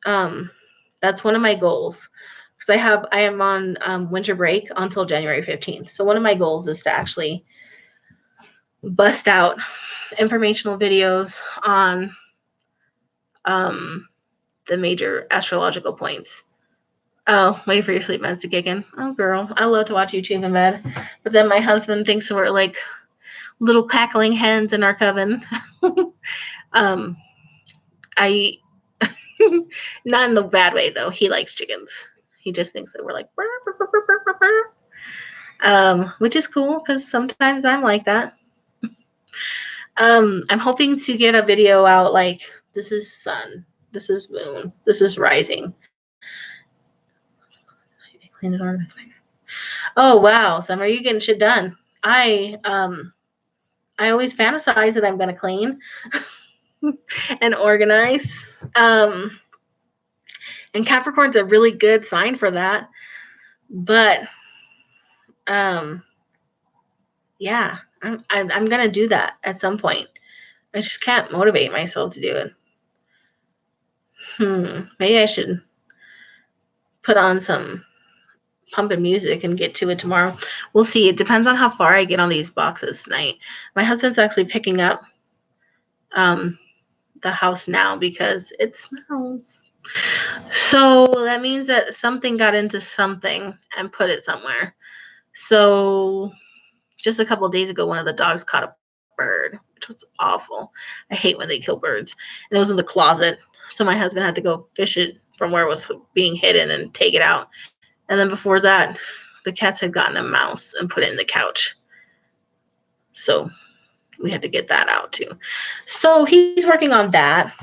that's one of my goals, because I am on winter break until January 15th. So one of my goals is to actually bust out informational videos on the major astrological points. Oh, waiting for your sleep meds to kick in. Oh, girl, I love to watch YouTube in bed. But then my husband thinks we're like little cackling hens in our coven. I, not in the bad way, though. He likes chickens. He just thinks that we're like, burr, burr, burr, burr, burr, which is cool because sometimes I'm like that. I'm hoping to get a video out like, this is sun, this is moon, this is rising. Clean it on. Oh wow, Summer, you're getting shit done. I always fantasize that I'm gonna clean and organize. And Capricorn's a really good sign for that. But yeah, I'm gonna do that at some point. I just can't motivate myself to do it. Maybe I should put on some pumping music and get to it tomorrow. We'll see. It depends on how far I get on these boxes tonight. My husband's actually picking up the house now because it smells. So that means that something got into something and put it somewhere. So just a couple of days ago, one of the dogs caught a bird, which was awful. I hate when they kill birds. And it was in the closet. So my husband had to go fish it from where it was being hidden and take it out. And then before that, the cats had gotten a mouse and put it in the couch. So we had to get that out too. So he's working on that.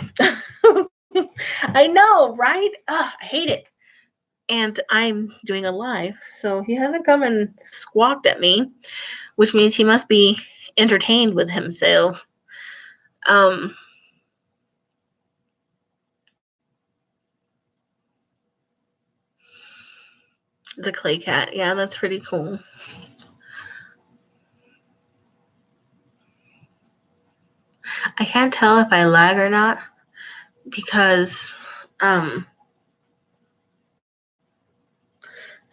I know, right? I hate it. And I'm doing a live, so he hasn't come and squawked at me, which means he must be entertained with himself. The clay cat, yeah, that's pretty cool. I can't tell if I lag or not because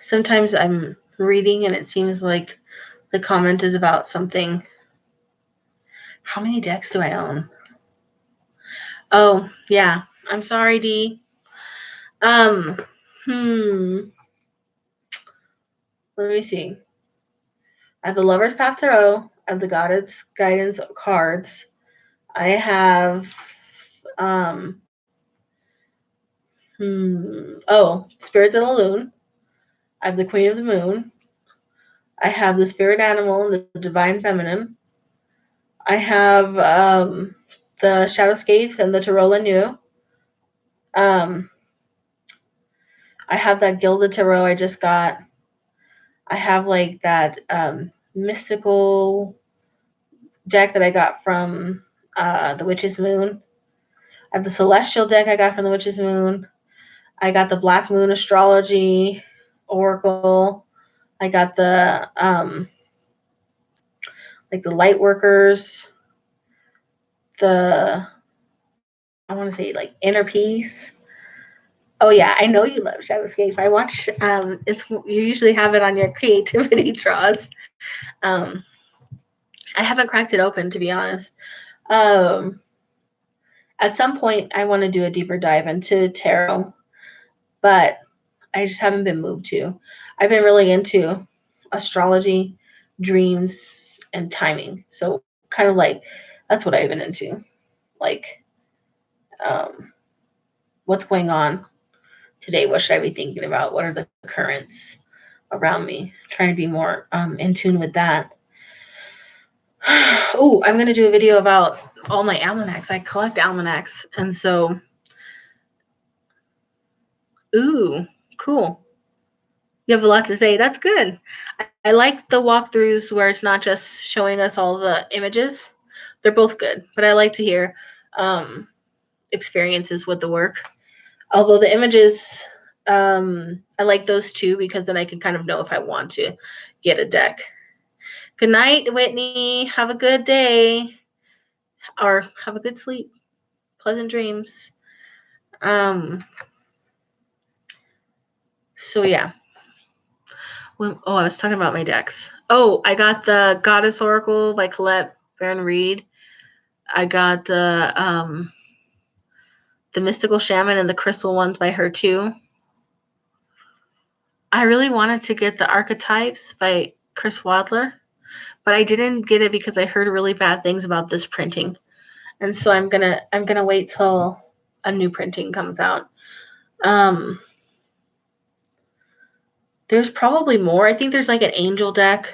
sometimes I'm reading, and it seems like the comment is about something. How many decks do I own? Oh, yeah. I'm sorry, D. Let me see. I have the Lover's Path Tarot. I have the Goddess Guidance cards. I have, Spirit de la Lune. I have the Queen of the Moon. I have the Spirit Animal and the Divine Feminine. I have the Shadowscapes and the Tarot La Nuit. I have that Gilded Tarot I just got. I have like that mystical deck that I got from the Witch's Moon. I have the Celestial deck I got from the Witch's Moon. I got the Black Moon Astrology Oracle. I got the like the Light Workers, I want to say like Inner Peace. Oh yeah, I know you love Shadowscape. I watch. You usually have it on your creativity draws. I haven't cracked it open, to be honest. At some point, I want to do a deeper dive into tarot, but I just haven't been moved to. I've been really into astrology, dreams, and timing. So kind of like that's what I've been into. Like, what's going on today? What should I be thinking about? What are the currents around me? Trying to be more in tune with that. Oh, I'm going to do a video about all my almanacs. I collect almanacs. And so, cool. You have a lot to say. That's good. I like the walkthroughs where it's not just showing us all the images. They're both good, but I like to hear experiences with the work. Although the images, I like those too, because then I can kind of know if I want to get a deck. Good night, Whitney. Have a good day. Or have a good sleep. Pleasant dreams. So yeah. I was talking about my decks. Oh, I got the Goddess Oracle by Colette Baron Reed. I got the Mystical Shaman and the Crystal ones by her too. I really wanted to get the Archetypes by Chris Wadler, but I didn't get it because I heard really bad things about this printing. And so I'm gonna wait till a new printing comes out. There's probably more. I think there's like an angel deck.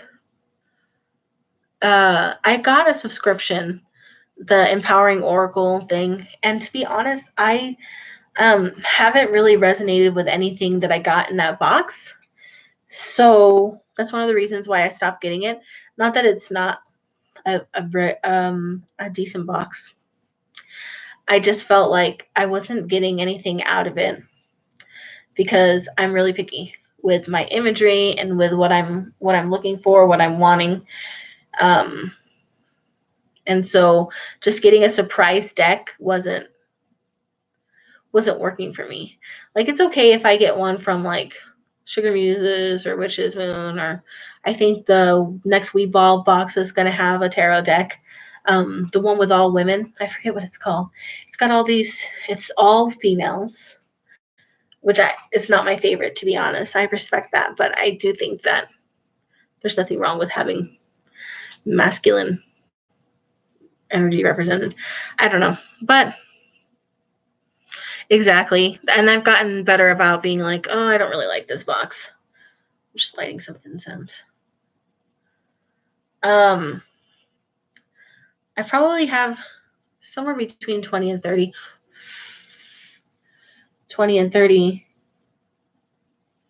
I got a subscription, the Empowering Oracle thing, and to be honest, I haven't really resonated with anything that I got in that box. So that's one of the reasons why I stopped getting it. Not that it's not a decent box. I just felt like I wasn't getting anything out of it because I'm really picky with my imagery and with what I'm looking for, what I'm wanting. And so just getting a surprise deck wasn't working for me. Like, it's okay if I get one from like Sugar Muses or Witch's Moon, or I think the next Weeball box is going to have a tarot deck. The one with all women, I forget what it's called. It's got all these, it's all females, which it's not my favorite, to be honest. I respect that, but I do think that there's nothing wrong with having masculine energy represented. I don't know, but exactly. And I've gotten better about being like, oh, I don't really like this box. I'm just lighting some incense. I probably have somewhere between 20 and 30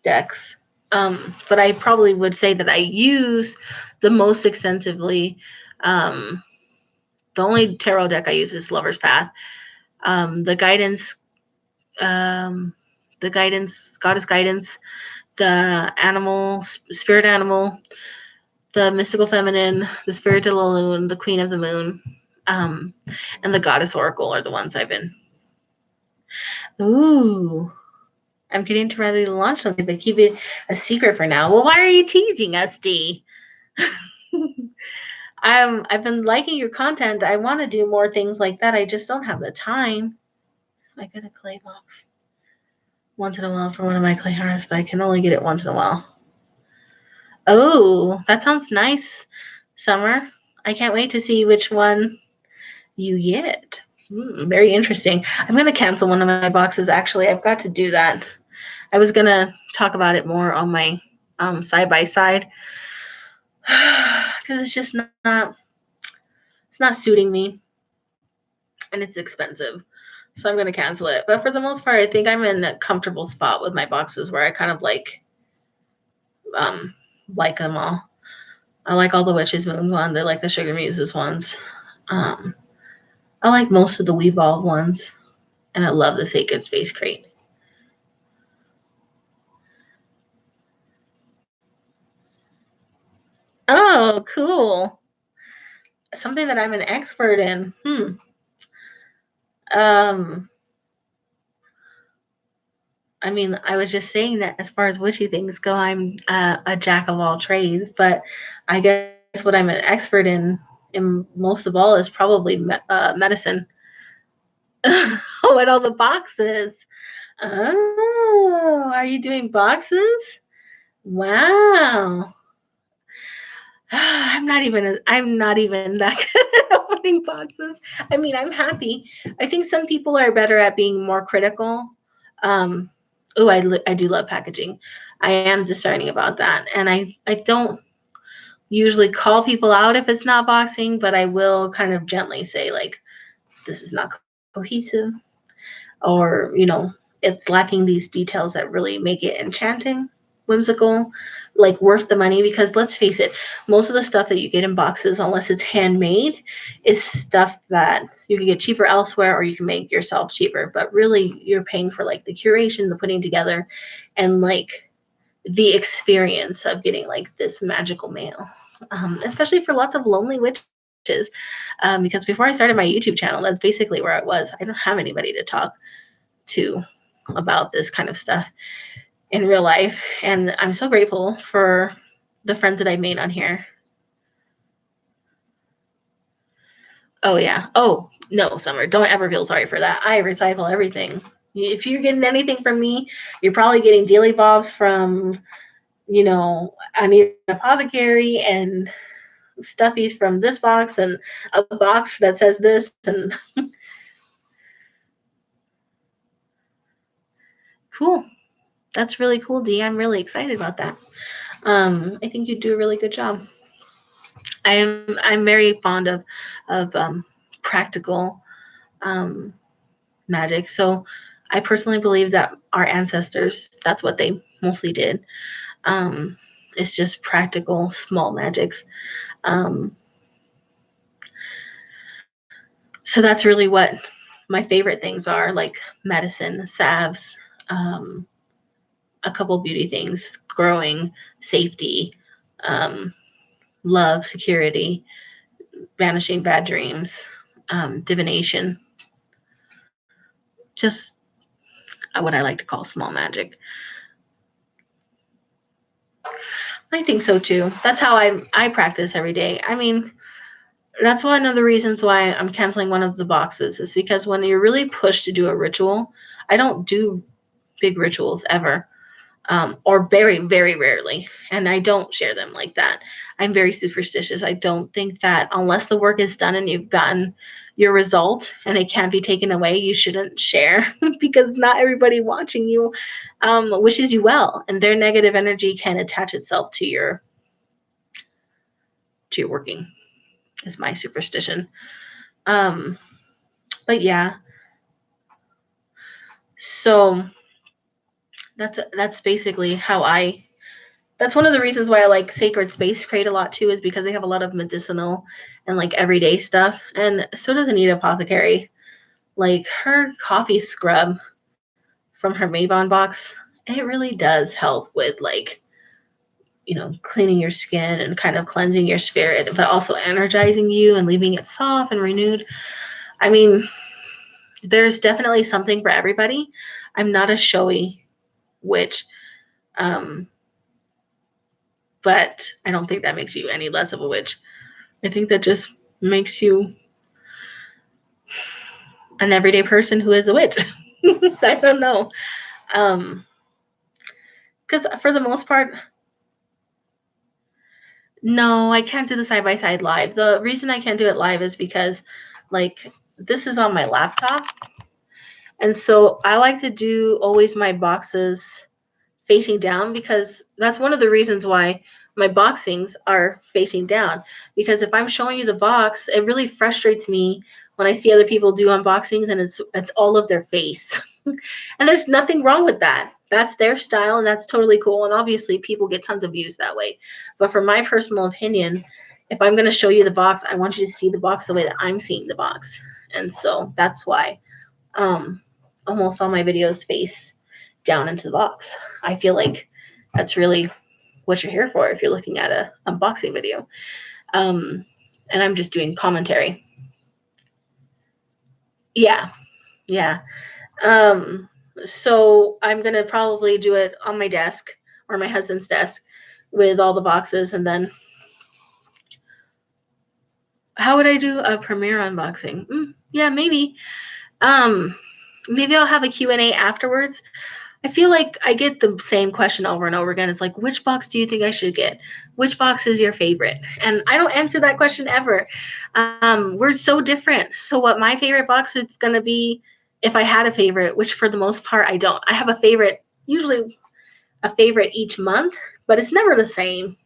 decks. But I probably would say that I use the most extensively. The only tarot deck I use is Lover's Path. The guidance, Goddess Guidance, the Spirit Animal, the Mystical Feminine, the Spirit de la Lune, the Queen of the Moon, and the Goddess Oracle are the ones I've been. Ooh, I'm getting to ready to launch something, but keep it a secret for now. Well, why are you teasing us, D? I've been liking your content. I want to do more things like that. I just don't have the time. I get a clay box once in a while for one of my clay hearts, but I can only get it once in a while. Oh, that sounds nice, Summer. I can't wait to see which one you get. Very interesting. I'm going to cancel one of my boxes, actually. I've got to do that. I was going to talk about it more on my side by side because it's just it's not suiting me and it's expensive. So I'm going to cancel it. But for the most part, I think I'm in a comfortable spot with my boxes where I kind of um, like them all. I like all the Witches Moon ones. I like the Sugar Muses ones. I like most of the Weevolve ones. And I love the Sacred Space Crate. Oh, cool. Something that I'm an expert in. Um, I mean, I was just saying that as far as witchy things go, I'm a jack of all trades, but I guess what I'm an expert in most of all, is probably medicine. Oh, and all the boxes. Oh, are you doing boxes? Wow. I'm not even that good at opening boxes. I mean, I'm happy. I think some people are better at being more critical. Um, I do love packaging. I am discerning about that. And I don't usually call people out if it's not boxing, but I will kind of gently say, like, this is not cohesive, or, it's lacking these details that really make it enchanting, whimsical, like worth the money. Because let's face it, most of the stuff that you get in boxes, unless it's handmade, is stuff that you can get cheaper elsewhere, or you can make yourself cheaper. But really, you're paying for like the curation, the putting together, and like the experience of getting like this magical mail. Especially for lots of lonely witches. Because before I started my YouTube channel, that's basically where I was. I don't have anybody to talk to about this kind of stuff in real life. And I'm so grateful for the friends that I made on here. Oh, yeah. Oh, no, Summer, don't ever feel sorry for that. I recycle everything. If you're getting anything from me, you're probably getting daily bobs from, I need an apothecary, and stuffies from this box, and a box that says this. And cool. That's really cool, D. I'm really excited about that. I think you do a really good job. I'm very fond of practical um, magic. So I personally believe that our ancestors, that's what they mostly did. Um, it's just practical small magics. Um, so that's really what my favorite things are, like medicine, salves, um, a couple beauty things, growing, safety, um, love, security, banishing bad dreams, divination, just what I like to call small magic. I think so too. That's how I practice every day. I mean, that's one of the reasons why I'm canceling one of the boxes, is because when you're really pushed to do a ritual, I don't do big rituals ever. Or very, very rarely. And I don't share them like that. I'm very superstitious. I don't think that unless the work is done and you've gotten your result and it can't be taken away, you shouldn't share because not everybody watching you wishes you well, and their negative energy can attach itself to your working. Is my superstition. Um, but yeah, so that's basically how I that's one of the reasons why I like Sacred Space Crate a lot too, is because they have a lot of medicinal and like everyday stuff. And so does Anita Apothecary. Like her coffee scrub from her Mavon box, it really does help with like, cleaning your skin and kind of cleansing your spirit, but also energizing you and leaving it soft and renewed. I mean, there's definitely something for everybody. I'm not a showy witch. But I don't think that makes you any less of a witch. I think that just makes you an everyday person who is a witch. I don't know. Because for the most part, no, I can't do the side by side live. The reason I can't do it live is because, like, this is on my laptop. And so I like to do always my boxes facing down, because that's one of the reasons why my boxings are facing down. Because if I'm showing you the box, it really frustrates me when I see other people do unboxings and it's all of their face. And there's nothing wrong with that. That's their style and that's totally cool. And obviously people get tons of views that way. But for my personal opinion, if I'm going to show you the box, I want you to see the box the way that I'm seeing the box. And so that's why um, almost all my videos face down into the box. I feel like that's really what you're here for if you're looking at a unboxing video. And I'm just doing commentary. Yeah, yeah. So I'm gonna probably do it on my desk or my husband's desk with all the boxes, and then how would I do a premiere unboxing? Yeah, maybe. Um, Maybe I'll have a Q&A afterwards. I feel like I get the same question over and over again. It's like, which box do you think I should get? Which box is your favorite? And I don't answer that question ever. We're so different. So what my favorite box is going to be, if I had a favorite, which for the most part I don't. I have a favorite, usually a favorite each month, but it's never the same.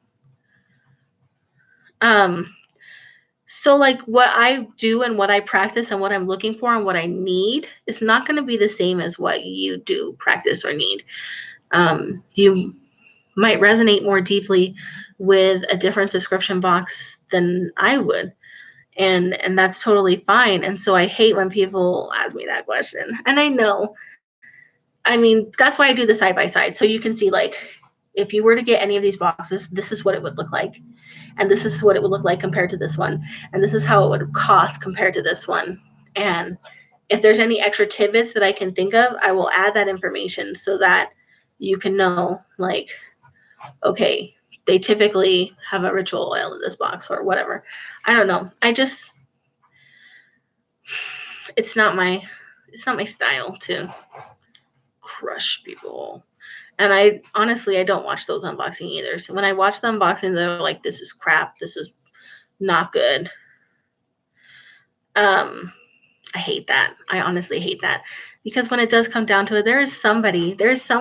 So like what I do and what I practice and what I'm looking for and what I need is not going to be the same as what you do practice or need. You might resonate more deeply with a different subscription box than I would. And that's totally fine. And so I hate when people ask me that question. And I know, I mean, that's why I do the side by side. So you can see, like, if you were to get any of these boxes, this is what it would look like. And this is what it would look like compared to this one. And this is how it would cost compared to this one. And if there's any extra tidbits that I can think of, I will add that information so that you can know, like, okay, they typically have a ritual oil in this box or whatever. I don't know. It's not my style to crush people. And I honestly, I don't watch those unboxing either. So when I watch the unboxing, they're like, this is crap. This is not good. I hate that. I honestly hate that. Because when it does come down to it, there is some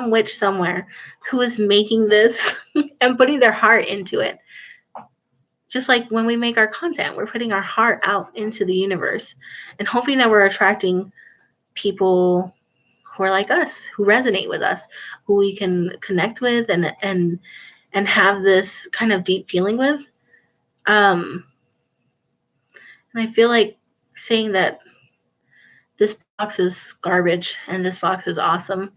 witch somewhere who is making this and putting their heart into it. Just like when we make our content, we're putting our heart out into the universe and hoping that we're attracting people who are like us, who resonate with us, who we can connect with and have this kind of deep feeling with. And I feel like saying that this box is garbage and this box is awesome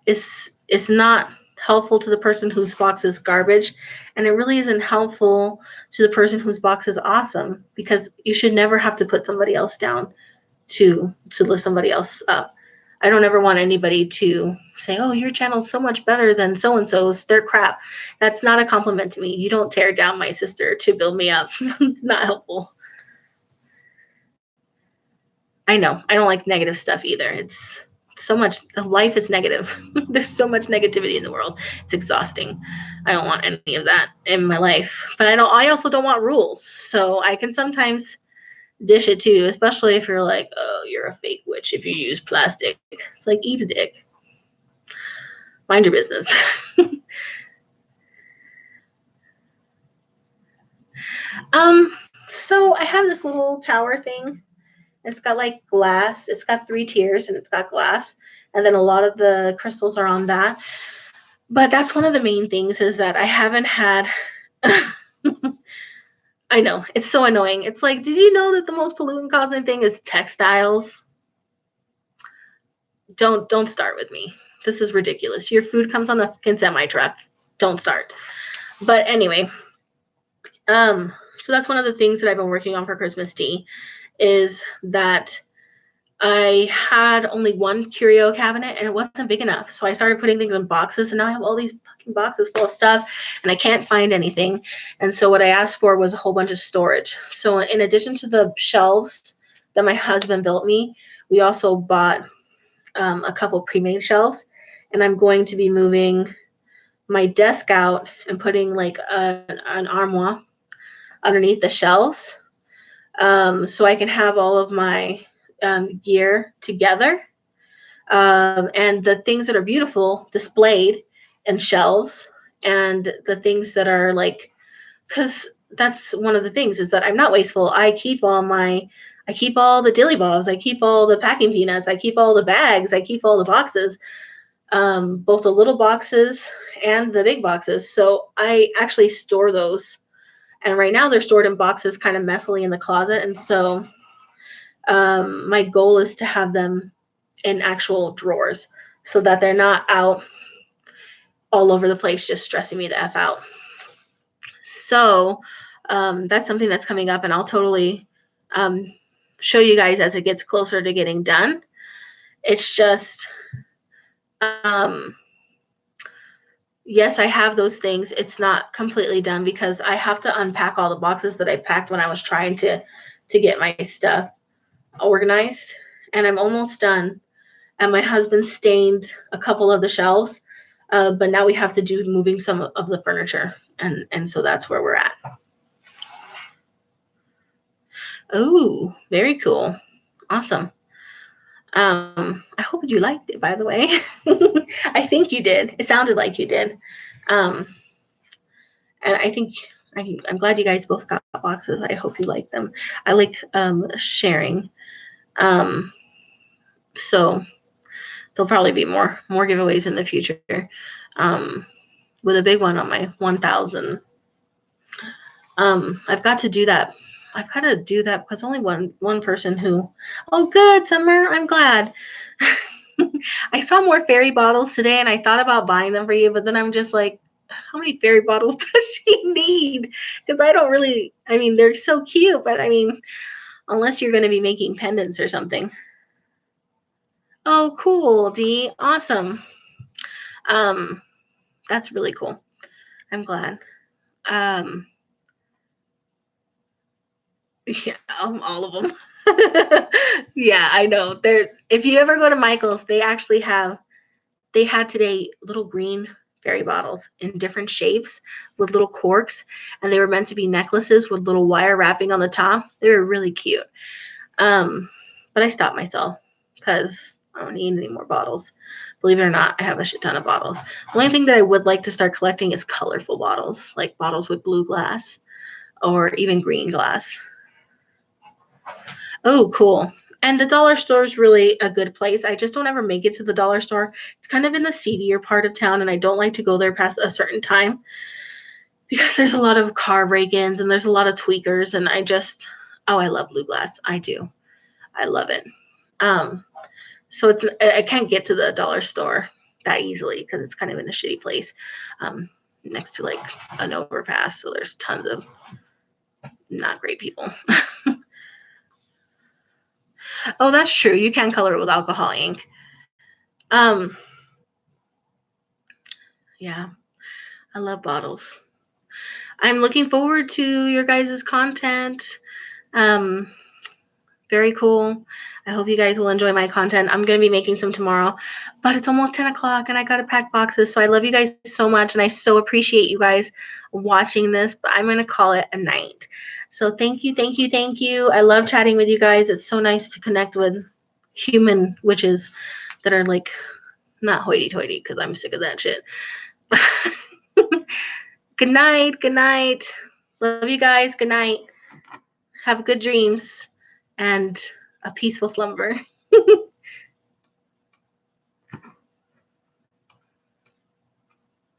is not helpful to the person whose box is garbage, and it really isn't helpful to the person whose box is awesome, because you should never have to put somebody else down to lift somebody else up. I don't ever want anybody to say, oh, your channel's so much better than so and so's, they're crap. That's not a compliment to me. You don't tear down my sister to build me up. It's not helpful. I know. I don't like negative stuff either. It's so much, life is negative. There's so much negativity in the world. It's exhausting. I don't want any of that in my life. But I also don't want rules. So I can sometimes dish it too, especially if you're like, oh, you're a fake witch if you use plastic. It's like, eat a dick. Mind your business. So I have this little tower thing. It's got like glass. It's got 3 tiers and it's got glass. And then a lot of the crystals are on that. But that's one of the main things, is that I haven't had I know, it's so annoying. It's like, did you know that the most pollutant causing thing is textiles? Don't start with me. This is ridiculous. Your food comes on a fucking semi truck. Don't start. But anyway, so that's one of the things that I've been working on for Christmas tea, is that I had only one curio cabinet and it wasn't big enough. So I started putting things in boxes and now I have all these fucking boxes full of stuff and I can't find anything. And so what I asked for was a whole bunch of storage. So in addition to the shelves that my husband built me, we also bought a couple pre-made shelves, and I'm going to be moving my desk out and putting like an armoire underneath the shelves, so I can have all of my gear together, and the things that are beautiful displayed in shelves, and the things that are like, because that's one of the things is that I'm not wasteful. I keep all the dilly balls, I keep all the packing peanuts, I keep all the bags, I keep all the boxes, both the little boxes and the big boxes. So I actually store those. And right now they're stored in boxes kind of messily in the closet. And so my goal is to have them in actual drawers so that they're not out all over the place, just stressing me the F out. So that's something that's coming up, and I'll totally um, show you guys as it gets closer to getting done. It's just, um, yes, I have those things. It's not completely done because I have to unpack all the boxes that I packed when I was trying to get my stuff organized. And I'm almost done. And my husband stained a couple of the shelves, but now we have to do moving some of the furniture, and so that's where we're at. Oh, very cool, awesome. I hope you liked it, by the way. I think you did. It sounded like you did. Um, and I think I'm glad you guys both got boxes. I hope you like them. I like sharing. Um, so there'll probably be more giveaways in the future. Um, with a big one on my 1,000. I've got to do that. I've got to do that because only one person who. Oh, good, Summer. I'm glad. I saw more fairy bottles today, and I thought about buying them for you, but then I'm just like, how many fairy bottles does she need? Because I don't really. I mean, they're so cute, but I mean, unless you're going to be making pendants or something. Oh, cool, Dee. Awesome. Um, that's really cool. I'm glad. Um, yeah, all of them. Yeah, I know. There. If you ever go to Michael's, they actually have. They had today little green fairy bottles in different shapes with little corks, and they were meant to be necklaces with little wire wrapping on the top. They were really cute. But I stopped myself because I don't need any more bottles. Believe it or not, I have a shit ton of bottles. The only thing that I would like to start collecting is colorful bottles, like bottles with blue glass or even green glass. Oh, cool. And the dollar store is really a good place. I just don't ever make it to the dollar store. It's kind of in the seedier part of town, and I don't like to go there past a certain time because there's a lot of car break-ins and there's a lot of tweakers, and I love blue glass. I do. I love it. Um, so I can't get to the dollar store that easily because it's kind of in a shitty place, next to like an overpass. So there's tons of not great people. Oh, that's true. You can color it with alcohol ink. Um, yeah, I love bottles. I'm looking forward to your guys' content. Um, very cool. I hope you guys will enjoy my content. I'm going to be making some tomorrow, but it's almost 10 o'clock and I got to pack boxes. So I love you guys so much, and I so appreciate you guys watching this, but I'm going to call it a night. So thank you, thank you, thank you. I love chatting with you guys. It's so nice to connect with human witches that are like not hoity-toity, because I'm sick of that shit. Good night. Good night. Love you guys. Good night. Have good dreams and a peaceful slumber.